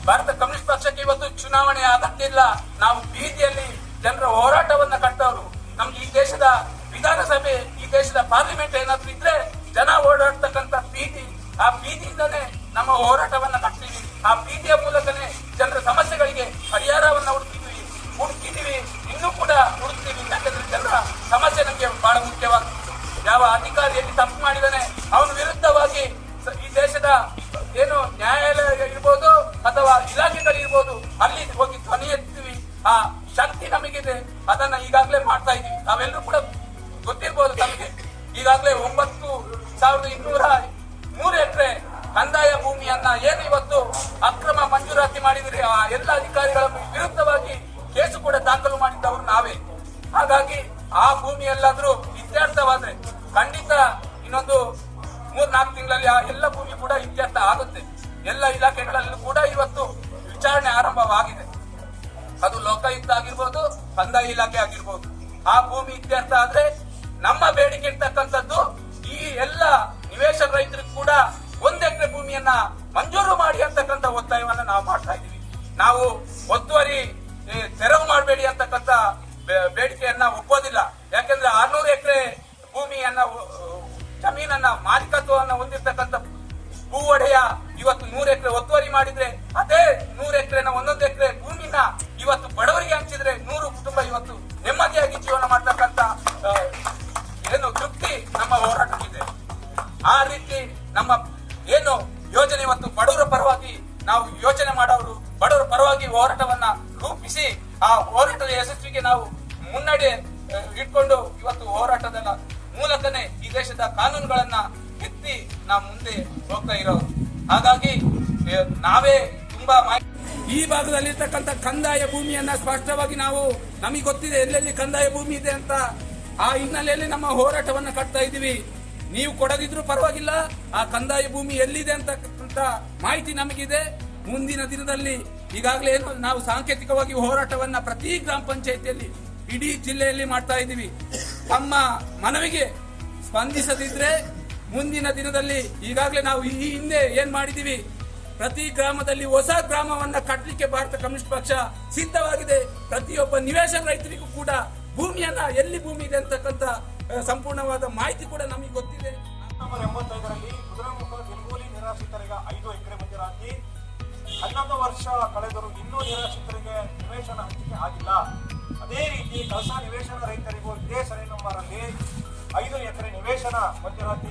ಭಾರತ ಕಮ್ಯುನಿಸ್ಟ್ ಪಕ್ಷಕ್ಕೆ ಇವತ್ತು ಚುನಾವಣೆ ಅಗತ್ಯ ಇಲ್ಲ. ನಾವು ಬೀದಿಯಲ್ಲಿ ಜನರ ಹೋರಾಟವನ್ನ ಕಟ್ಟವರು. ನಮ್ಗೆ ಈ ದೇಶದ ವಿಧಾನಸಭೆ, ಈ ದೇಶದ ಪಾರ್ಲಿಮೆಂಟ್ ಏನಾದ್ರು ಇದ್ರೆ ಜನ ಓಡಾಡ್ತಕ್ಕಂಥ ಬೀದಿ, ಆ ಬೀದಿಯಿಂದನೇ ನಮ್ಮ ಹೋರಾಟವನ್ನ ಕಟ್ತೀವಿ. ಆ ಬೀದಿಯ ಮೂಲಕನೇ ಜನರ ಸಮಸ್ಯೆಗಳಿಗೆ ಪರಿಹಾರವನ್ನ ಹುಡುಕಿದೀವಿ, ಇನ್ನೂ ಕೂಡ ಹುಡುಕ್ತೀವಿ. ಯಾಕಂದ್ರೆ ಜನರ ಸಮಸ್ಯೆ ನಮಗೆ ಬಹಳ ಮುಖ್ಯವಾಗ್ತದೆ. ಯಾವ ಅಧಿಕಾರಿಯಲ್ಲಿ ತಪ್ಪು ಮಾಡಿದಾನೆ ಅವನ ವಿರುದ್ಧವಾಗಿ ಈ ದೇಶದ ಏನು ನ್ಯಾಯಾಲಯ ಇರ್ಬೋದು ಅಥವಾ ಇಲಾಖೆಗಳಿರ್ಬೋದು ಅಲ್ಲಿ ಹೋಗಿ ಧ್ವನಿ ಎತ್ತೀವಿ. ಆ ಶಕ್ತಿ ನಮಗಿದೆ, ಅದನ್ನ ಈಗಾಗಲೇ ಮಾಡ್ತಾ ಇದೀವಿ. ನಾವೆಲ್ಲರೂ ಕೂಡ ಗೊತ್ತಿರ್ಬೋದು ತಮಗೆ. ಈಗಾಗಲೇ 9,203 ಎಕರೆ ಕಂದಾಯ ಭೂಮಿಯನ್ನ ಏನು ಇವತ್ತು ಅಕ್ರಮ ಮಂಜೂರಾತಿ ಮಾಡಿದ್ರೆ ಆ ಎಲ್ಲ ಅಧಿಕಾರಿಗಳ ವಿರುದ್ಧವಾಗಿ ಕೇಸು ಕೂಡ ದಾಖಲು ಮಾಡಿದ್ದವರು ನಾವೇ. ಹಾಗಾಗಿ ಆ ಭೂಮಿಯಲ್ಲಾದ್ರೂ ಇತ್ಯರ್ಥವಾದ್ರೆ ಖಂಡಿತ ಇನ್ನೊಂದು 3-4 ತಿಂಗಳಲ್ಲಿ ಆ ಎಲ್ಲ ಭೂಮಿ ಕೂಡ ಇತ್ಯರ್ಥ ಆಗುತ್ತೆ. ಎಲ್ಲ ಇಲಾಖೆಗಳಲ್ಲೂ ಕೂಡ ಇವತ್ತು ವಿಚಾರಣೆ ಆರಂಭವಾಗಿದೆ. ಅದು ಲೋಕಾಯುಕ್ತ ಆಗಿರ್ಬೋದು, ಕಂದಾಯ ಇಲಾಖೆ ಆಗಿರ್ಬೋದು. ಆ ಭೂಮಿ ಇತ್ಯರ್ಥ ಆದ್ರೆ ನಮ್ಮ ಬೇಡಿಕೆ ಇರ್ತಕ್ಕಂಥದ್ದು ಈ ಎಲ್ಲ ನಿವೇಶನ ರೈತರಿಗೂ ಕೂಡ 1 ಎಕರೆ ಭೂಮಿಯನ್ನ ಮಂಜೂರು ಮಾಡಿ ಅಂತಕ್ಕಂಥ ಒತ್ತಾಯವನ್ನ ನಾವು ಮಾಡ್ತಾ ಇದ್ದೀವಿ. ನಾವು ಒತ್ತುವರಿ ತೆರವು ಮಾಡಬೇಡಿ ಅಂತಕ್ಕಂಥ ಬೇಡಿಕೆಯನ್ನ ಒಪ್ಪೋದಿಲ್ಲ. ಯಾಕಂದ್ರೆ 600 ಎಕರೆ ಭೂಮಿಯನ್ನ ಜಮೀನನ್ನ ಮಾಲೀಕತ್ವವನ್ನ ಹೊಂದಿರತಕ್ಕಂಥ ಭೂ ಒಡೆಯ ಇವತ್ತು 100 ಎಕರೆ ಒತ್ತುವರಿ ಮಾಡಿದ್ರೆ ಅದೇ 100 ಎಕರೆನ 1 ಎಕರೆ ಭೂಮಿನ ಇವತ್ತು ಬಡವರಿಗೆ ಹಂಚಿದ್ರೆ 100 ಕುಟುಂಬ ಇವತ್ತು ನೆಮ್ಮದಿಯಾಗಿ ಜೀವನ ಮಾಡ್ತಕ್ಕಂಥ ಏನು ತೃಪ್ತಿ ನಮ್ಮ ಹೋರಾಟಕ್ಕಿದೆ. ಆ ರೀತಿ ನಮ್ಮ ಏನು ಯೋಜನೆ ಇವತ್ತು ಬಡವರ ಪರವಾಗಿ ನಾವು ಯೋಚನೆ ಮಾಡೋರು, ಬಡವರ ಪರವಾಗಿ ಹೋರಾಟವನ್ನ ರೂಪಿಸಿ ಆ ಹೋರಾಟದ ಯಶಸ್ವಿಗೆ ನಾವು ಮುನ್ನಡೆ ಇಟ್ಕೊಂಡು ಇವತ್ತು ಹೋರಾಟದ ಮೂಲಕನೇ ಈ ದೇಶದ ಕಾನೂನುಗಳನ್ನ ಎತ್ತಿ ನಾವು ಮುಂದೆ ಹೋಗ್ತಾ ಇರೋರು. ಹಾಗಾಗಿ ನಾವೇ ತುಂಬಾ ಈ ಭಾಗದಲ್ಲಿರ್ತಕ್ಕಂಥ ಕಂದಾಯ ಭೂಮಿಯನ್ನ ಸ್ಪಷ್ಟವಾಗಿ ನಮಗೆ ಗೊತ್ತಿದೆ ಎಲ್ಲೆಲ್ಲಿ ಕಂದಾಯ ಭೂಮಿ ಇದೆ ಅಂತ. ಆ ಹಿನ್ನೆಲೆಯಲ್ಲಿ ನಮ್ಮ ಹೋರಾಟವನ್ನ ಕಟ್ತಾ ಇದೀವಿ. ನೀವು ಕೊಡದಿದ್ರು ಪರವಾಗಿಲ್ಲ, ಆ ಕಂದಾಯ ಭೂಮಿ ಎಲ್ಲಿದೆ ಅಂತಕ್ಕಂಥ ಮಾಹಿತಿ ನಮಗಿದೆ. ಮುಂದಿನ ದಿನದಲ್ಲಿ ಈಗಾಗಲೇ ಏನು ನಾವು ಸಾಂಕೇತಿಕವಾಗಿ ಹೋರಾಟವನ್ನ ಪ್ರತಿ ಗ್ರಾಮ ಪಂಚಾಯಿತಿಯಲ್ಲಿ ಇಡೀ ಜಿಲ್ಲೆಯಲ್ಲಿ ಮಾಡ್ತಾ ಇದ್ದೀವಿ. ತಮ್ಮ ಮನವಿಗೆ ಸ್ಪಂದಿಸದಿದ್ರೆ ಮುಂದಿನ ದಿನದಲ್ಲಿ ಈಗಾಗಲೇ ನಾವು ಈ ಹಿಂದೆ ಏನ್ ಮಾಡಿದೀವಿ, ಪ್ರತಿ ಗ್ರಾಮದಲ್ಲಿ ಹೊಸ ಗ್ರಾಮವನ್ನ ಕಟ್ಟಲಿಕ್ಕೆ ಭಾರತ ಕಮ್ಯುನಿಸ್ಟ್ ಪಕ್ಷ ಸಿದ್ಧವಾಗಿದೆ. ಪ್ರತಿಯೊಬ್ಬ ನಿವೇಶನ ರೈತರಿಗೂ ಕೂಡ ಭೂಮಿಯನ್ನ ಎಲ್ಲಿ ಭೂಮಿ ಇದೆ ಅಂತಕ್ಕಂಥ ಸಂಪೂರ್ಣವಾದ ಮಾಹಿತಿ ಕೂಡ ನಮಗೆ ಗೊತ್ತಿದೆ. ನಂಬರ್ 85ರಲ್ಲಿ ಕುದುರೆಮುಖ ಗಿರ್ಗೋಲಿ ನಿರಾಶ್ರಿತರಿಗೆ 5 ಎಕರೆ ಮಂಜೂರಾತಿ. 11 ವರ್ಷ ಕಳೆದರೂ ಇನ್ನೂ ನಿರಾಶ್ರಿತರಿಗೆ ನಿವೇಶನ ಹಂಚಿಕೆ ಆಗಿಲ್ಲ. ಅದೇ ರೀತಿ ಕಳಸ ನಿವೇಶನ ರೈತರಿಗೂ ಇದೇ ಸರ್ವೆ ನಂಬರ್ ಅಲ್ಲಿ 5 ಎಕರೆ ನಿವೇಶನ ಮಂಜೂರಾತಿ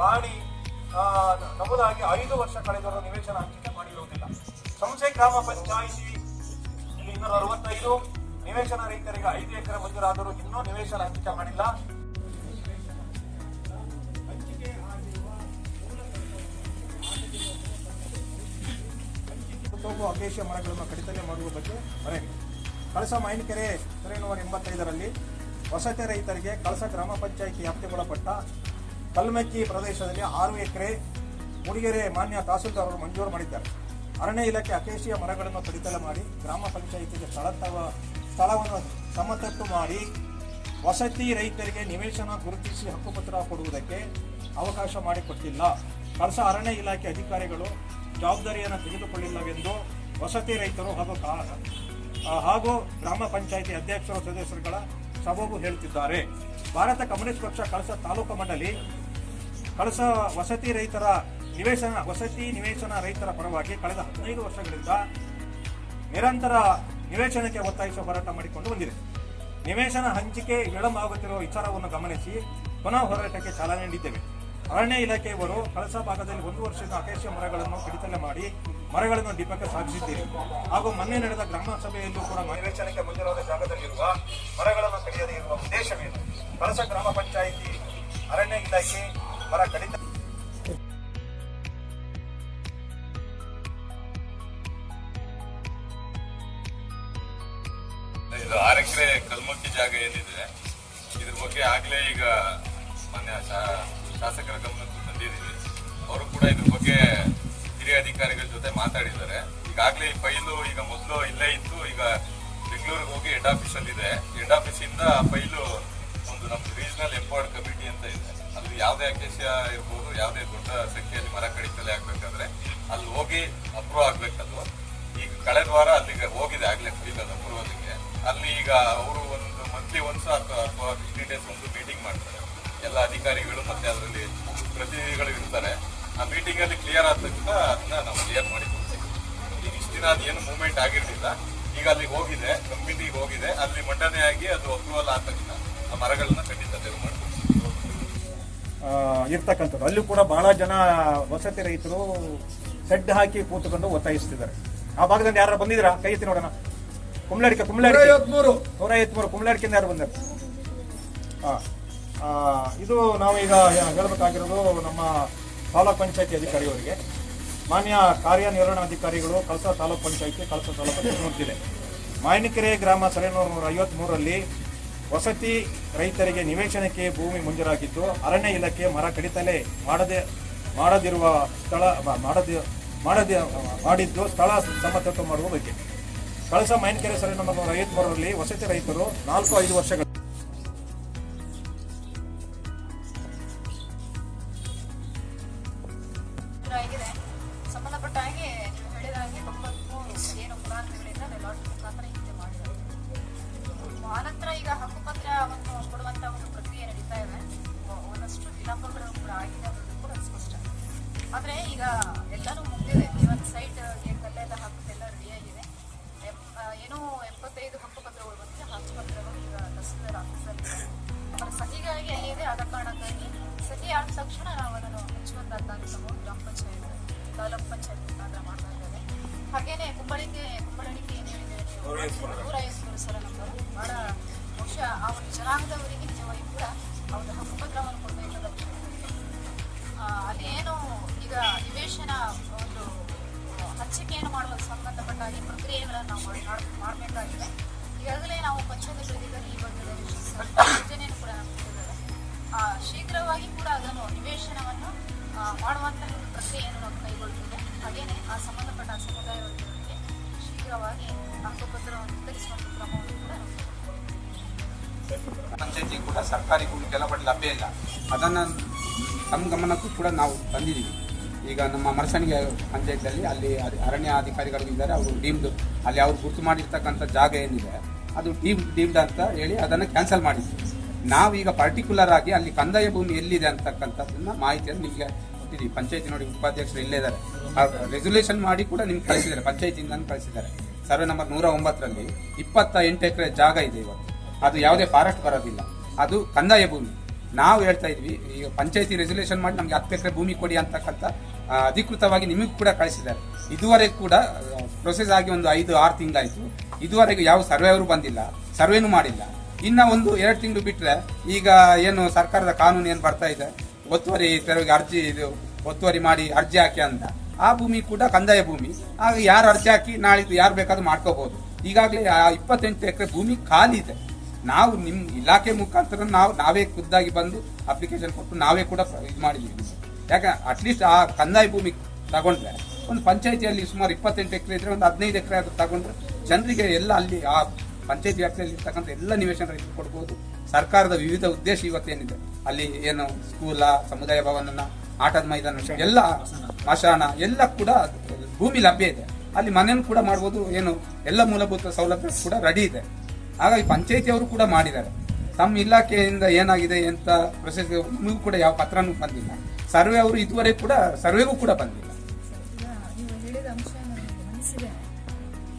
ಮಾಡಿ ನಮೂದಾಗಿ 5 ವರ್ಷ ಕಳೆದರೂ ನಿವೇಶನ ಹಂಚಿಕೆ ಮಾಡಿರುವುದಿಲ್ಲ. ಸಂಸೆ ಗ್ರಾಮ ಪಂಚಾಯಿತಿ 265 ನಿವೇಶನ ರೈತರಿಗೆ 5 ಎಕರೆ ಮಂಜೂರಾದರೂ ಇನ್ನೂ ನಿವೇಶನ ಹಂಚಿಕೆ ಮಾಡಿಲ್ಲ. ಅಕೇಶಿಯ ಮರಗಳನ್ನು ಕಡಿತಲೆ ಮಾಡುವ ಬಗ್ಗೆ ಮನವಿ. ಕಳಸ ಮಾಯಿನಕೆರೆ ಸರ್ವೆ ನಂಬರ್ 85ರಲ್ಲಿ ವಸತಿ ರೈತರಿಗೆ ಕಳಸ ಗ್ರಾಮ ಪಂಚಾಯಿತಿ ವ್ಯಾಪ್ತಿಗೊಳಪಟ್ಟ ಕಲ್ಮಕ್ಕಿ ಪ್ರದೇಶದಲ್ಲಿ 6 ಎಕರೆ ಮೂಡಿಗೆರೆ ಮಾನ್ಯ ತಹಸೀಲ್ದಾರ್ ಅವರು ಮಂಜೂರು ಮಾಡಿದ್ದಾರೆ. ಅರಣ್ಯ ಇಲಾಖೆ ಅಕೇಶಿಯ ಮರಗಳನ್ನು ಕಡಿತಲೆ ಮಾಡಿ ಗ್ರಾಮ ಪಂಚಾಯಿತಿಗೆ ಸ್ಥಳವನ್ನು ಸಮತಟ್ಟು ಮಾಡಿ ವಸತಿ ರೈತರಿಗೆ ನಿವೇಶನ ಗುರುತಿಸಿ ಹಕ್ಕುಪತ್ರ ಕೊಡುವುದಕ್ಕೆ ಅವಕಾಶ ಮಾಡಿಕೊಟ್ಟಿಲ್ಲ. ಕಳಸ ಅರಣ್ಯ ಇಲಾಖೆ ಅಧಿಕಾರಿಗಳು ಜವಾಬ್ದಾರಿಯನ್ನು ತೆಗೆದುಕೊಳ್ಳಿಲ್ಲವೆಂದು ವಸತಿ ರೈತರು ಹಾಗೂ ಗ್ರಾಮ ಪಂಚಾಯಿತಿ ಅಧ್ಯಕ್ಷರು ಸದಸ್ಯರುಗಳ ಸಬೂಬು ಹೇಳುತ್ತಿದ್ದಾರೆ. ಭಾರತ ಕಮ್ಯುನಿಸ್ಟ್ ಪಕ್ಷ ಕಳಸ ತಾಲೂಕು ಮಂಡಳಿ ಕಳಸ ವಸತಿ ನಿವೇಶನ ರೈತರ ಪರವಾಗಿ ಕಳೆದ 15 ವರ್ಷಗಳಿಂದ ನಿರಂತರ ನಿವೇಶನಕ್ಕೆ ಒತ್ತಾಯಿಸುವ ಹೋರಾಟ ಮಾಡಿಕೊಂಡು ಬಂದಿದೆ. ನಿವೇಶನ ಹಂಚಿಕೆ ವಿಳಂಬ ಆಗುತ್ತಿರುವ ವಿಚಾರವನ್ನು ಗಮನಿಸಿ ಪುನಃ ಹೋರಾಟಕ್ಕೆ ಚಾಲನೆ ನೀಡಿದ್ದೇವೆ. ಅರಣ್ಯ ಇಲಾಖೆಯವರು ಕಳಸ ಭಾಗದಲ್ಲಿ 1 ವರ್ಷದ ಅಕೇಶಿಯ ಮರಗಳನ್ನು ಕಡಿತಲೆ ಮಾಡಿ ಮರಗಳನ್ನು ಡಿಪಕ್ಕೆ ಸಾಗಿಸಿದ್ದೀರಿ. ಹಾಗೂ ಮೊನ್ನೆ ನಡೆದ ಗ್ರಾಮ ಸಭೆಯಲ್ಲೂ ಕೂಡ ನಿವೇಶನಕ್ಕೆ ಮಂಜೂರಾದ ಜಾಗದಲ್ಲಿರುವ ಮರಗಳನ್ನು ಕಡಿಯದೇ ಇರುವ ಉದ್ದೇಶವೇನು? ಕಳಸ ಗ್ರಾಮ ಪಂಚಾಯಿತಿ ಅರಣ್ಯ ಇಲಾಖೆ ಮರ ಕಡಿತ ಇದು 6 ಎಕರೆ ಕಲ್ಮಕ್ಕಿ ಜಾಗ ಏನಿದೆ ಇದ್ರ ಬಗ್ಗೆ ಆಗ್ಲೇ ಈಗ ಮಾನ್ಯ ಶಾಸಕರ ಗಮನಕ್ಕೂ ತಂದಿದ್ದೀವಿ. ಅವರು ಕೂಡ ಇದ್ರ ಬಗ್ಗೆ ಹಿರಿಯ ಅಧಿಕಾರಿಗಳ ಜೊತೆ ಮಾತಾಡಿದ್ದಾರೆ. ಈಗಾಗಲೇ ಈ ಫೈಲು ಈಗ ಮೊದಲು ಇಲ್ಲೇ ಇತ್ತು, ಈಗ ಬೆಂಗಳೂರಿಗೆ ಹೋಗಿ ಹೆಡ್ ಆಫೀಸ್ ಅಲ್ಲಿ ಇದೆ. ಹೆಡ್ ಆಫೀಸ್ ಇಂದ ಫೈಲು ಒಂದು ನಮ್ದು ರೀಜನಲ್ ಎಂಪವರ್ಡ್ ಕಮಿಟಿ ಅಂತ ಇದೆ. ಅಲ್ಲಿ ಯಾವುದೇ ಅಕೇಶಿಯ ಇರ್ಬೋದು, ಯಾವುದೇ ದೊಡ್ಡ ಸಂಖ್ಯೆಯಲ್ಲಿ ಮರ ಕಡಿತಲೆ ಆಗ್ಬೇಕಾದ್ರೆ ಅಲ್ಲಿ ಹೋಗಿ ಅಪ್ರೂವ್ ಆಗ್ಬೇಕದು. ಈಗ ಕಳೆದ ವಾರ ಅಲ್ಲಿಗೆ ಹೋಗಿದೆ ಆಗ್ಲೇ ಫೈಲ್ ಅದು ಅಪ್ರೂವಲ್ಗೆ. ಅಲ್ಲಿ ಈಗ ಅವರು ಒಂದು ಮಂತ್ಲಿ ಒನ್ಸ್ ಅಥವಾ 15 ಡೇಸ್ ಒಂದು ಮೀಟಿಂಗ್ ಮಾಡ್ತಾರೆ. ಎಲ್ಲ ಅಧಿಕಾರಿಗಳು ಮತ್ತೆ ಅದರಲ್ಲಿ ಪ್ರತಿನಿಧಿಗಳು ಇರ್ತಾರೆ. ಆ ಮೀಟಿಂಗ್ ಅಲ್ಲಿ ಕ್ಲಿಯರ್ ಆದ ತಕ್ಷಣ ಅದನ್ನ ನಾವು ಕ್ಲಿಯರ್ ಮಾಡಿ ಕೊಡ್ತೀವಿ. ಈಗ ಇಷ್ಟು ದಿನ ಅದೇನು ಮೂವ್ಮೆಂಟ್ ಆಗಿರ್ಲಿಲ್ಲ, ಈಗ ಅಲ್ಲಿಗೆ ಹೋಗಿದೆ, ಕಮಿಟಿಗೆ ಹೋಗಿದೆ, ಅಲ್ಲಿ ಮಂಡನೆ ಆಗಿ ಅದು ಅಪ್ರೂವಲ್ ಆದ ತಕ್ಷಣ ಆ ಮರಗಳನ್ನ ಖಂಡಿತ ತೆರವು ಮಾಡ್ಕೊಡ್ತೀವಿ ಇರ್ತಕ್ಕಂಥದ್ದು. ಅಲ್ಲೂ ಕೂಡ ಬಹಳ ಜನ ವಸತಿ ರೈತರು ಸೆಡ್ ಹಾಕಿ ಕೂತ್ಕೊಂಡು ಒತ್ತಾಯಿಸ್ತಿದ್ದಾರೆ. ಆ ಭಾಗದಲ್ಲಿ ಯಾರು ಬಂದಿದ್ದೀರಾ? ಕೈ ಎತ್ತಿ ನೋಡೋಣ. ಕುಂಬ್ಳಾಡಿಕೆ 153 ಕುಂಬ್ಳಾಡಿಕೆಯಿಂದ ಯಾರು ಬಂದಾರೆ? ಇದು ನಾವು ಈಗ ಹೇಳಬೇಕಾಗಿರೋದು ನಮ್ಮ ತಾಲೂಕ್ ಪಂಚಾಯತಿ ಅಧಿಕಾರಿಯವರಿಗೆ. ಮಾನ್ಯ ಕಾರ್ಯನಿರ್ವಹಣಾಧಿಕಾರಿಗಳು ಕಳಸ ತಾಲೂಕ್ ಪಂಚಾಯತಿ ಕಳಸ ತಾಲೂಕು ಜಿಲ್ಲೆ ಮಾಯಿನಕೆರೆ ಗ್ರಾಮ ಸರ್ವೆ ನಂಬರ್ 53ರಲ್ಲಿ ವಸತಿ ರೈತರಿಗೆ ನಿವೇಶನಕ್ಕೆ ಭೂಮಿ ಮಂಜೂರಾಗಿದ್ದು ಅರಣ್ಯ ಇಲಾಖೆ ಮರ ಕಡಿತಲೇ ಮಾಡಿದ್ದು ಸ್ಥಳ ಸಮತಟ್ಟು ಮಾಡುವ ಬಗ್ಗೆ. ಕಳಸ ಮೈನ್ಕೆರೆ ಸರ್ವೆ ನಂಬರ್ 153ರಲ್ಲಿ ವಸತಿ ರೈತರು 4-5 ವರ್ಷಗಳ ಸಂಬಂಧಪಟ್ಟ ಹಾಗೆ ನೀವು ಹೇಳಿದ ಹಾಗೆ 93 ಏನು ಪುರಾಣಗಳಿಂದ ರೆಲಾಟ್ ಮುಖಾಂತರ ಹಿಂದೆ ಮಾಡಿದ್ದಾರೆ. ಆನಂತರ ಈಗ ಹಕ್ಕುಪತ್ರವನ್ನು ಕೊಡುವಂತ ಒಂದು ಪ್ರಕ್ರಿಯೆ ನಡೀತಾ ಇದೆ. ಒಂದಷ್ಟು ವಿಳಂಬಗಳು ಕೂಡ ಆಗಿದೆ ಅನ್ನೋದು ಕೂಡ ಸ್ಪಷ್ಟ. ಆದ್ರೆ ಈಗ ಎಲ್ಲಾನು ಮುಗಿದಿದೆ. ಇವನ್ ಸೈಟ್ ಕಲ್ಲೆಲ್ಲ ಹಾಕುತ್ತೆಲ್ಲ ರೆಡಿಯಾಗಿದೆ. ಏನೋ 75 ಹಕ್ಕುಪತ್ರಗಳು ಬಂದಿದೆ. ಹಕ್ಕುಪತ್ರಗಳು ಈಗ ತಹಸೀಲ್ದಾರ್ ಆಫೀಸಲ್ಲಿ ಅವರ ಸಹಿಗಾಗಿ ಅಲ್ಲಿದೆ. ಆದ ಕಾರಣಕ್ಕಾಗಿ ಸಹಿ ಆದ ತಕ್ಷಣ ನಾವು ಅದನ್ನು ಹಂಚುವಂತ ಕಾರ್ಯಕ್ರಮವನ್ನು ಗ್ರಾಮ ಪಂಚಾಯತ್ ತಾಲೂಕ್ ಪಂಚಾಯತ್ ಮುಖಾಂತರ ಮಾಡ್ತಾ ಇದ್ದೇವೆ. ಹಾಗೇನೆ ಕುಂಬಳಣಿಕೆ ಏನು ಹೇಳಿದೆ 150 ಸಲ ನಂಬರ್ ಬಹಳ ಬಹುಶಃ ಆ ಒಂದು ಜನಾಂಗದವರಿಗೆ ನಿಜವಾಗಿ ಕೂಡ ಆ ಒಂದು ಹಕ್ಕುಪತ್ರವನ್ನು ಕೊಡಬೇಕಾದ ಅವಶ್ಯಕತೆ ಇದೆ. ಅಲ್ಲಿ ಏನು ಈಗ ನಿವೇಶನ ಒಂದು ಹಂಚಿಕೆಯನ್ನು ಮಾಡುವ ಸಂಬಂಧಪಟ್ಟ ಈ ಪ್ರಕ್ರಿಯೆಗಳನ್ನು ನಾವು ಮಾಡಬೇಕಾಗಿದೆ. ಈಗಾಗಲೇ ನಾವು ಪಂಚಾಯತ್ ಪ್ರತಿನಿಧಿಗಳು ಈ ಬಗ್ಗೆ ಯೋಜನೆಯನ್ನು ಕೂಡ ಕೊಟ್ಟಿದ್ದೇವೆ. ಶೀಘ್ರವಾಗಿ ಕೂಡ ಅದನ್ನು ನಿವೇಶನವನ್ನು ಮಾಡುವಂತಹ ಒಂದು ಪ್ರಕ್ರಿಯೆಯನ್ನು ನಾವು ಕೈಗೊಳ್ಳುತ್ತಿದೆ. ಹಾಗೇನೆ ಆ ಸಂಬಂಧಪಟ್ಟ ಸಮುದಾಯ ವರ್ಗಗಳಿಗೆ ಶೀಘ್ರವಾಗಿ ಹಕ್ಕುಪತ್ರವನ್ನು ವಿತರಿಸುವಂಥ ಕ್ರಮವನ್ನು ಕೂಡ ನಾವು ಪಂಚಾಯತಿ ಕೂಡ ಸರ್ಕಾರಿ ಭೂಮಿ ಕೆಲವು ಲಭ್ಯ ಇಲ್ಲ. ಅದನ್ನು ನಮ್ಮ ಗಮನಕ್ಕೂ ಕೂಡ ನಾವು ತಂದಿದ್ದೀವಿ. ಈಗ ನಮ್ಮ ಮರಸಣಿಗೆ ಪಂಚಾಯತ್ನಲ್ಲಿ ಅಲ್ಲಿ ಅರಣ್ಯ ಅಧಿಕಾರಿಗಳು ಇದ್ದಾರೆ. ಅವರು ಡೀಮ್ಡ್ ಅಲ್ಲಿ ಅವ್ರು ಗುರುತು ಮಾಡಿರ್ತಕ್ಕಂಥ ಜಾಗ ಏನಿದೆ ಅದು ಡೀಮ್ಡ್ ಅಂತ ಹೇಳಿ ಅದನ್ನು ಕ್ಯಾನ್ಸಲ್ ಮಾಡಿದ್ವಿ. ನಾವೀಗ ಪರ್ಟಿಕ್ಯುಲರ್ ಆಗಿ ಅಲ್ಲಿ ಕಂದಾಯ ಭೂಮಿ ಎಲ್ಲಿದೆ ಅಂತಕ್ಕಂಥದ್ದನ್ನ ಮಾಹಿತಿಯನ್ನು ನಿಮಗೆ ಕೊಟ್ಟಿದ್ದೀವಿ. ಪಂಚಾಯತಿ ನೋಡಿ ಉಪಾಧ್ಯಕ್ಷರು ಇಲ್ಲೇ ಇದ್ದಾರೆ. ರೆಸಲ್ಯೂಷನ್ ಮಾಡಿ ಕೂಡ ನಿಮ್ಗೆ ಕಳಿಸಿದ್ದಾರೆ, ಪಂಚಾಯತಿಯಿಂದ ಕಳಿಸಿದ್ದಾರೆ. ಸರ್ವೆ ನಂಬರ್ 109ರಲ್ಲಿ 28 ಎಕರೆ ಜಾಗ ಇದೆ ಇವತ್ತು. ಅದು ಯಾವುದೇ ಫಾರೆಸ್ಟ್ ಬರೋದಿಲ್ಲ, ಅದು ಕಂದಾಯ ಭೂಮಿ. ನಾವು ಹೇಳ್ತಾ ಇದ್ವಿ ಈಗ ಪಂಚಾಯತಿ ರೆಸಲ್ಯೂಷನ್ ಮಾಡಿ ನಮ್ಗೆ 10 ಎಕರೆ ಭೂಮಿ ಕೊಡಿ ಅಂತಕ್ಕಂಥ ಅಧಿಕೃತವಾಗಿ ನಿಮಗೂ ಕೂಡ ಕಳಿಸಿದ್ದಾರೆ. ಇದುವರೆಗೂ ಕೂಡ ಪ್ರೊಸೆಸ್ ಆಗಿ ಒಂದು 5-6 ತಿಂಗಳಾಯಿತು. ಇದುವರೆಗೂ ಯಾವ ಸರ್ವೆ ಅವರು ಬಂದಿಲ್ಲ, ಸರ್ವೇನೂ ಮಾಡಿಲ್ಲ. ಇನ್ನ 1-2 ತಿಂಗಳು ಬಿಟ್ಟರೆ ಈಗ ಏನು ಸರ್ಕಾರದ ಕಾನೂನು ಏನು ಬರ್ತಾ ಇದೆ, ಒತ್ತುವರಿ ತೆರವಿಗೆ ಒತ್ತುವರಿ ಮಾಡಿ ಅರ್ಜಿ ಹಾಕಿ ಅಂತ, ಆ ಭೂಮಿ ಕೂಡ ಕಂದಾಯ ಭೂಮಿ. ಆಗ ಯಾರು ಅರ್ಜಿ ಹಾಕಿ ನಾಳಿದ್ದು ಯಾರು ಬೇಕಾದ್ರೂ ಮಾಡ್ಕೋಬಹುದು. ಈಗಾಗಲೇ 28 ಎಕರೆ ಭೂಮಿ ಖಾಲಿ ಇದೆ. ನಾವು ನಿಮ್ಮ ಇಲಾಖೆ ಮುಖಾಂತರ ನಾವೇ ಖುದ್ದಾಗಿ ಬಂದು ಅಪ್ಲಿಕೇಶನ್ ಕೊಟ್ಟು ನಾವೇ ಕೂಡ ಇದು ಮಾಡಿದ್ದೀವಿ. ಯಾಕೆ ಅಟ್ಲೀಸ್ಟ್ ಆ ಕಂದಾಯ ಭೂಮಿ ತಗೊಂಡ್ರೆ ಒಂದು ಪಂಚಾಯತಿಯಲ್ಲಿ ಸುಮಾರು 28 ಎಕರೆ ಇದ್ರೆ ಒಂದು 15 ಎಕರೆ ಅದು ತಗೊಂಡ್ರೆ ಜನರಿಗೆ ಎಲ್ಲ ಅಲ್ಲಿ ಆ ಪಂಚಾಯತ್ ವ್ಯಾಪ್ತಿಯಲ್ಲಿ ಇರ್ತಕ್ಕಂಥ ಎಲ್ಲ ನಿವೇಶನ ರೈತರು ಕೊಡ್ಬೋದು. ಸರ್ಕಾರದ ವಿವಿಧ ಉದ್ದೇಶ ಇವತ್ತೇನಿದೆ ಅಲ್ಲಿ ಏನು ಸ್ಕೂಲ, ಸಮುದಾಯ ಭವನ, ಆಟದ ಮೈದಾನ, ಎಲ್ಲ ಮಶಾನ ಎಲ್ಲ ಕೂಡ ಭೂಮಿ ಲಭ್ಯ ಇದೆ. ಅಲ್ಲಿ ಮನೆಯನ್ನು ಕೂಡ ಮಾಡ್ಬೋದು. ಏನು ಎಲ್ಲ ಮೂಲಭೂತ ಸೌಲಭ್ಯ ಕೂಡ ರೆಡಿ ಇದೆ. ಹಾಗಾಗಿ ಪಂಚಾಯತಿಯವರು ಕೂಡ ಮಾಡಿದ್ದಾರೆ. ತಮ್ಮ ಇಲಾಖೆಯಿಂದ ಏನಾಗಿದೆ ಅಂತ ಪ್ರೊಸೆಸ್ ನಿಮಗೂ ಕೂಡ ಯಾವ ಪತ್ರನೂ ಬಂದಿಲ್ಲ. ಸರ್ವೆ ಅವರು ಇದುವರೆಗೂ ಕೂಡ ಸರ್ವೆಗೂ ಕೂಡ ಬಂದಿಲ್ಲ. ನೀವು ಹೇಳಿದ ಅಂಶ ನನಗೆ ಗಮನಿಸಿದೆ.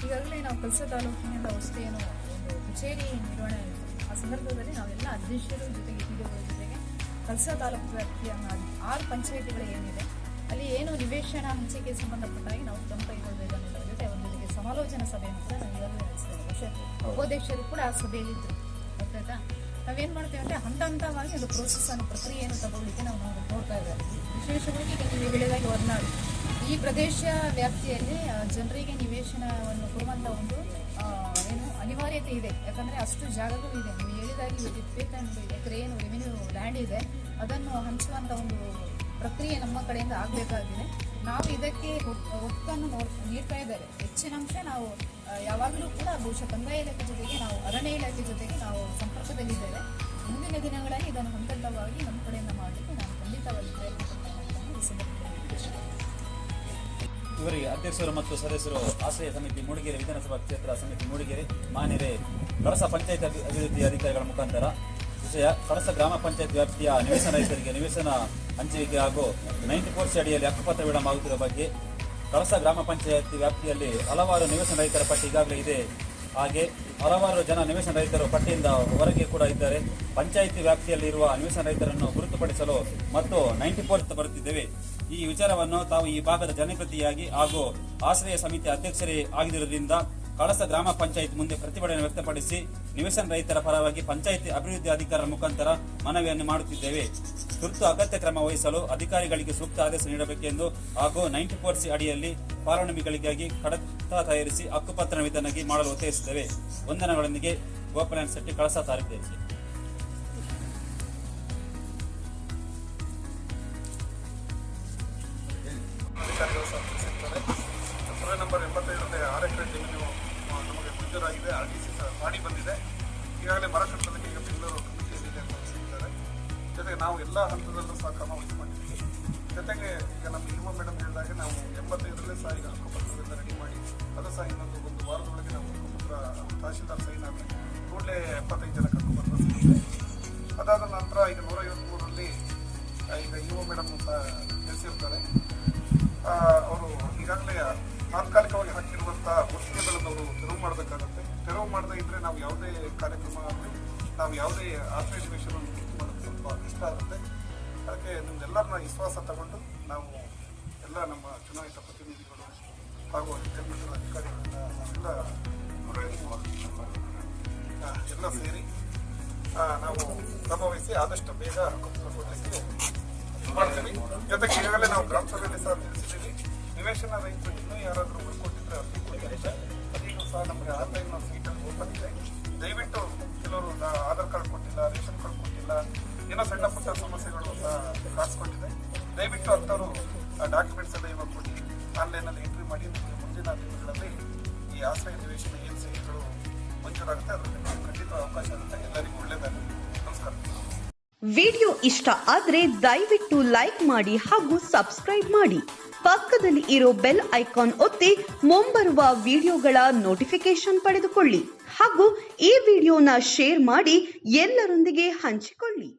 ಈಗಾಗಲೇ ನಾವು ಕಳಸ ತಾಲೂಕಿನಿಂದ ಹೊಸದು ಏನು ಒಂದು ಕಚೇರಿ ನಿರ್ವಹಣೆ ಆ ಸಂದರ್ಭದಲ್ಲಿ ನಾವೆಲ್ಲ ಅಧ್ಯಕ್ಷರು ಜೊತೆಗೆ ಪಿಡಿಒ ಜೊತೆಗೆ ಕಳಸ ತಾಲೂಕು ವ್ಯಾಪ್ತಿಯ 6 ಪಂಚಾಯತಿಗಳು ಏನಿದೆ ಅಲ್ಲಿ ಏನು ನಿವೇಶನ ಹಂಚಿಕೆ ಸಂಬಂಧಪಟ್ಟಾಗಿ ನಾವು ಕ್ರಮ ಕೈಗೊಳ್ಳಬೇಕು ಅನ್ನೋದ್ರ ಜೊತೆ ಒಂದಿಗೆ ಸಮಾಲೋಚನಾ ಸಭೆಯನ್ನು ಕೂಡ ನಾವು ಈಗಾಗಲೇ ನಡೆಸಿದ್ದೇವೆ. ಉಪಾಧ್ಯಕ್ಷರು ಕೂಡ ಆ ಸಭೆಯಲ್ಲಿ ಇದ್ರು. ಗೊತ್ತಾಯ್ತಾ? ನಾವೇನ್ ಮಾಡ್ತೇವೆ ಅಂದ್ರೆ ಹಂತ ಹಂತವಾಗಿ ಒಂದು ಪ್ರೋಸೆಸ್ ಅನ್ನು ಪ್ರಕ್ರಿಯೆಯನ್ನು ತಗೊಳ್ಳಿಕ್ಕೆ ನಾವು ನೋಡ್ತಾ ಇದ್ದೇವೆ. ವಿಶೇಷವಾಗಿ ಈಗ ನೀವು ಹೇಳಿದಾಗೆ ಹೊರನಾಡು ಈ ಪ್ರದೇಶ ವ್ಯಾಪ್ತಿಯಲ್ಲಿ ಜನರಿಗೆ ನಿವೇಶನವನ್ನು ಕೊಡುವಂತ ಒಂದು ಏನು ಅನಿವಾರ್ಯತೆ ಇದೆ. ಯಾಕಂದ್ರೆ ಅಷ್ಟು ಜಾಗಗಳು ಇದೆ. ನೀವು ಹೇಳಿದಾಗೆ 28 ಎಕರೆ ಏನು ರೆವಿನ್ಯೂ ಲ್ಯಾಂಡ್ ಇದೆ ಅದನ್ನು ಹಂಚುವಂತ ಒಂದು ಪ್ರಕ್ರಿಯೆ ನಮ್ಮ ಕಡೆಯಿಂದ ಆಗಬೇಕಾಗಿದೆ. ನಾವು ಇದಕ್ಕೆ ಒತ್ತನ್ನು ನೀಡ್ತಾ ಇದ್ದೇವೆ. ಹೆಚ್ಚಿನ ಅಂಶ ನಾವು ಯಾವಾಗಲೂ ಕೂಡ ಬಹುಶಃ ಕಂದಾಯ ಇಲಾಖೆ ಜೊತೆಗೆ ನಾವು ಅರಣ್ಯ ಇಲಾಖೆ ಜೊತೆಗೆ ನಾವು ಸಂಪರ್ಕದಲ್ಲಿದ್ದೇವೆ. ಮುಂದಿನ ದಿನಗಳಲ್ಲಿ ಇದನ್ನು ಹಂತವಾಗಿ ನಮ್ಮ ಕಡೆಯಿಂದ ಮಾಡಲಿಕ್ಕೆ ನಾನು ಖಂಡಿತವಾಗಿ ಪ್ರಯತ್ನ ಇವರಿಗೆ ಅಧ್ಯಕ್ಷರು ಮತ್ತು ಸದಸ್ಯರು ಆಶ್ರಯ ಸಮಿತಿ ಮೂಡಿಗೆರೆ, ವಿಧಾನಸಭಾ ಕ್ಷೇತ್ರ ಸಮಿತಿ ಮೂಡಿಗೆರೆ, ಮಾನ್ಯರೇ, ಕಳಸ ಪಂಚಾಯತ್ ಅಭಿವೃದ್ಧಿ ಅಧಿಕಾರಿಗಳ ಮುಖಾಂತರ ವಿಷಯ ಕಳಸ ಗ್ರಾಮ ಪಂಚಾಯತ್ ವ್ಯಾಪ್ತಿಯ ನಿವೇಶನ ರೈತರಿಗೆ ನಿವೇಶನ ಹಂಚಿಕೆ ಹಾಗೂ 94 ಅಡಿಯಲ್ಲಿ ಹಕ್ಕುಪತ್ರ ವಿಳಂಬ ಬಗ್ಗೆ ಕಳಸ ಗ್ರಾಮ ಪಂಚಾಯತ್ ವ್ಯಾಪ್ತಿಯಲ್ಲಿ ಹಲವಾರು ನಿವೇಶನ ರೈತರ ಪಟ್ಟಿ ಈಗಾಗಲೇ ಇದೆ. ಹಾಗೆ ಹಲವಾರು ಜನ ನಿವೇಶನ ರೈತರು ಪಟ್ಟಿಯಿಂದ ಹೊರಗೆ ಕೂಡ ಇದ್ದಾರೆ. ಪಂಚಾಯಿತಿ ವ್ಯಾಪ್ತಿಯಲ್ಲಿರುವ ನಿವೇಶನ ರೈತರನ್ನು ಗುರುತುಪಡಿಸಲು ಮತ್ತು 94 ಬರುತ್ತಿದ್ದೇವೆ. ಈ ವಿಚಾರವನ್ನು ತಾವು ಈ ಭಾಗದ ಜನಪ್ರತಿನಿಧಿಯಾಗಿ ಹಾಗೂ ಆಶ್ರಯ ಸಮಿತಿ ಅಧ್ಯಕ್ಷರೇ ಆಗಿರುವುದರಿಂದ ಕಳಸ ಗ್ರಾಮ ಪಂಚಾಯತ್ ಮುಂದೆ ಪ್ರತಿಭಟನೆ ವ್ಯಕ್ತಪಡಿಸಿ ನಿವೇಶನ ರೈತರ ಪರವಾಗಿ ಪಂಚಾಯಿತಿ ಅಭಿವೃದ್ಧಿ ಅಧಿಕಾರಿಗಳ ಮುಖಾಂತರ ಮನವಿಯನ್ನು ಮಾಡುತ್ತಿದ್ದೇವೆ. ತುರ್ತು ಅಗತ್ಯ ಕ್ರಮ ವಹಿಸಲು ಅಧಿಕಾರಿಗಳಿಗೆ ಸೂಕ್ತ ಆದೇಶ ನೀಡಬೇಕೆಂದು ಹಾಗೂ 94C ಅಡಿಯಲ್ಲಿ ಫಲಾನುಭವಿಗಳಿಗಾಗಿ ಕಡತ ತಯಾರಿಸಿ ಹಕ್ಕುಪತ್ರ ವಿತರಣೆ ಮಾಡಲು ಒತ್ತಾಯಿಸುತ್ತೇವೆ. ವಂದನೆಗಳೊಂದಿಗೆ ಗೋಪಾಲನ್ ಶೆಟ್ಟಿ ಕಳಸ ತಾರೀಕು ದೇಸಿ. ಅಧಿಕಾರಿಗಳು ಸಹಕರಿಸಿದ್ದಾರೆ. ಸರ್ವೆ ನಂಬರ್ 85ರಲ್ಲಿ 6 ಎಕರೆ ಜಮೀನು ನಮಗೆ ಮಂಜೂರಾಗಿದೆ. RTC ಮಾಡಿ ಬಂದಿದೆ. ಈಗಾಗಲೇ ಮರ ಕಟ್ಟೋದಕ್ಕೆ ಈಗ ಬೆಂಗಳೂರು ಕಮಿಟಿಯಲ್ಲಿದೆ ಅಂತ ತಿಳಿಸಿದ್ದಾರೆ. ಜೊತೆಗೆ ನಾವು ಎಲ್ಲ ಹಂತದಲ್ಲೂ ಸಹ ಕ್ರಮ ವಹಿಸಿಕೊಂಡಿದ್ದೀವಿ. ಜೊತೆಗೆ ಈಗ ನಮ್ಮ ಯುವ ಮೇಡಮ್ ಹೇಳಿದಾಗೆ ನಾವು 85ರಲ್ಲೇ ಸಹ ಈಗ ಹಕ್ಕುಪತ್ರದಿಂದ ರೆಡಿ ಮಾಡಿ ಅದು ಸಹ ಒಂದು ವಾರದೊಳಗೆ ನಾವು ಹಕ್ಕುಪತ್ರ ತಹಶೀಲ್ದಾರ್ ಸೈನ್ ಆದರೆ ಕೂಡಲೇ 75 ಜನಕ್ಕೆ ಹಕ್ಕುಪತ್ರ ಸಿಗುತ್ತೆ. ಅದಾದ ನಂತರ ಈಗ 153ರಲ್ಲಿ ಈಗ ಯುವ ಮೇಡಮ್ ಸಹ ತಿಳಿಸಿರ್ತಾರೆ. ಅವರು ಈಗಾಗಲೇ ತಾತ್ಕಾಲಿಕವಾಗಿ ಹಾಕಿರುವಂಥ ಗುತ್ತಿಗೆಗಳನ್ನು ಅವರು ತೆರವು ಮಾಡಬೇಕಾಗುತ್ತೆ. ತೆರವು ಮಾಡದೇ ಇದ್ದರೆ ನಾವು ಯಾವುದೇ ಕಾರ್ಯಕ್ರಮ ಆಗಲಿ ನಾವು ಯಾವುದೇ ಆಶ್ರಯ ನಿವೇಶನವನ್ನು ಪೂರ್ತಿ ಮಾಡೋದು ಸ್ವಲ್ಪ ಕಷ್ಟ ಆಗುತ್ತೆ. ಅದಕ್ಕೆ ನಿಮ್ಮೆಲ್ಲರನ್ನ ವಿಶ್ವಾಸ ತಗೊಂಡು ನಾವು ಎಲ್ಲ ನಮ್ಮ ಚುನಾಯಿತ ಪ್ರತಿನಿಧಿಗಳು ಹಾಗೂ ಅಧಿಕಾರಿಗಳನ್ನ ಎಲ್ಲ ಸೇರಿ ನಾವು ಕ್ರಮ ವಹಿಸಿ ಆದಷ್ಟು ಬೇಗ ಹಕ್ಕುಪತ್ರ ಕೊಡಲಿಕ್ಕೆ ಮಾಡ್ತೀವಿ. ಜೊತೆಗೆ ಈಗಾಗಲೇ ನಾವು ಗ್ರಾಮ ಸಭೆಯಲ್ಲಿ ಸಹ ತಿಳಿಸಿದ್ದೀವಿ. ನಿವೇಶನ ರೈತರು ಇನ್ನೂ ಯಾರಾದರೂ ಉಳ್ಕೊಟ್ಟಿದ್ರೆ ಅರ್ಜಿ ಕೊಟ್ಟಿದ್ದಾರೆ. ಅದೀಗ ಸಹ ನಮಗೆ ಆನ್ಲೈನ್ ಸೀಟಲ್ಲಿ ಓಪನ್ ಇದೆ. ದಯವಿಟ್ಟು ಕೆಲವರು ಆಧಾರ್ ಕಾರ್ಡ್ ಕೊಟ್ಟಿಲ್ಲ, ರೇಷನ್ ಕಾರ್ಡ್ ಕೊಟ್ಟಿಲ್ಲ, ಏನೋ ಸಣ್ಣ ಪುಟ್ಟ ಸಮಸ್ಯೆಗಳು ಸಹ ಕಾಣಿಸ್ಕೊಂಡಿದೆ. ದಯವಿಟ್ಟು ಅಂಥವರು ಡಾಕ್ಯುಮೆಂಟ್ಸ್ ಎಲ್ಲ ಇವಾಗ ಕೊಡಿ, ಆನ್ಲೈನಲ್ಲಿ ಎಂಟ್ರಿ ಮಾಡಿ. ಮುಂದಿನ ದಿನಗಳಲ್ಲಿ ಈ ಆಶ್ರಯ ನಿವೇಶನ ಏನು ಸೇವೆಗಳು ಮಂಜೂರಾಗುತ್ತೆ ಅದರಲ್ಲಿ ಖಂಡಿತ ಅವಕಾಶ ಆಗುತ್ತೆ. ಎಲ್ಲರಿಗೂ ಒಳ್ಳೆಯದಾಗಲಿ. ನಮಸ್ಕಾರ. ವಿಡಿಯೋ ಇಷ್ಟ ಆದ್ರೆ ದಯವಿಟ್ಟು ಲೈಕ್ ಮಾಡಿ ಹಾಗೂ ಸಬ್ಸ್ಕ್ರೈಬ್ ಮಾಡಿ. ಪಕ್ಕದಲ್ಲಿ ಇರೋ ಬೆಲ್ ಐಕಾನ್ ಒತ್ತಿ ಮುಂಬರುವ ವಿಡಿಯೋಗಳ ನೋಟಿಫಿಕೇಶನ್ ಪಡೆದುಕೊಳ್ಳಿ ಹಾಗೂ ಈ ವಿಡಿಯೋನ ಶೇರ್ ಮಾಡಿ ಎಲ್ಲರೊಂದಿಗೆ ಹಂಚಿಕೊಳ್ಳಿ.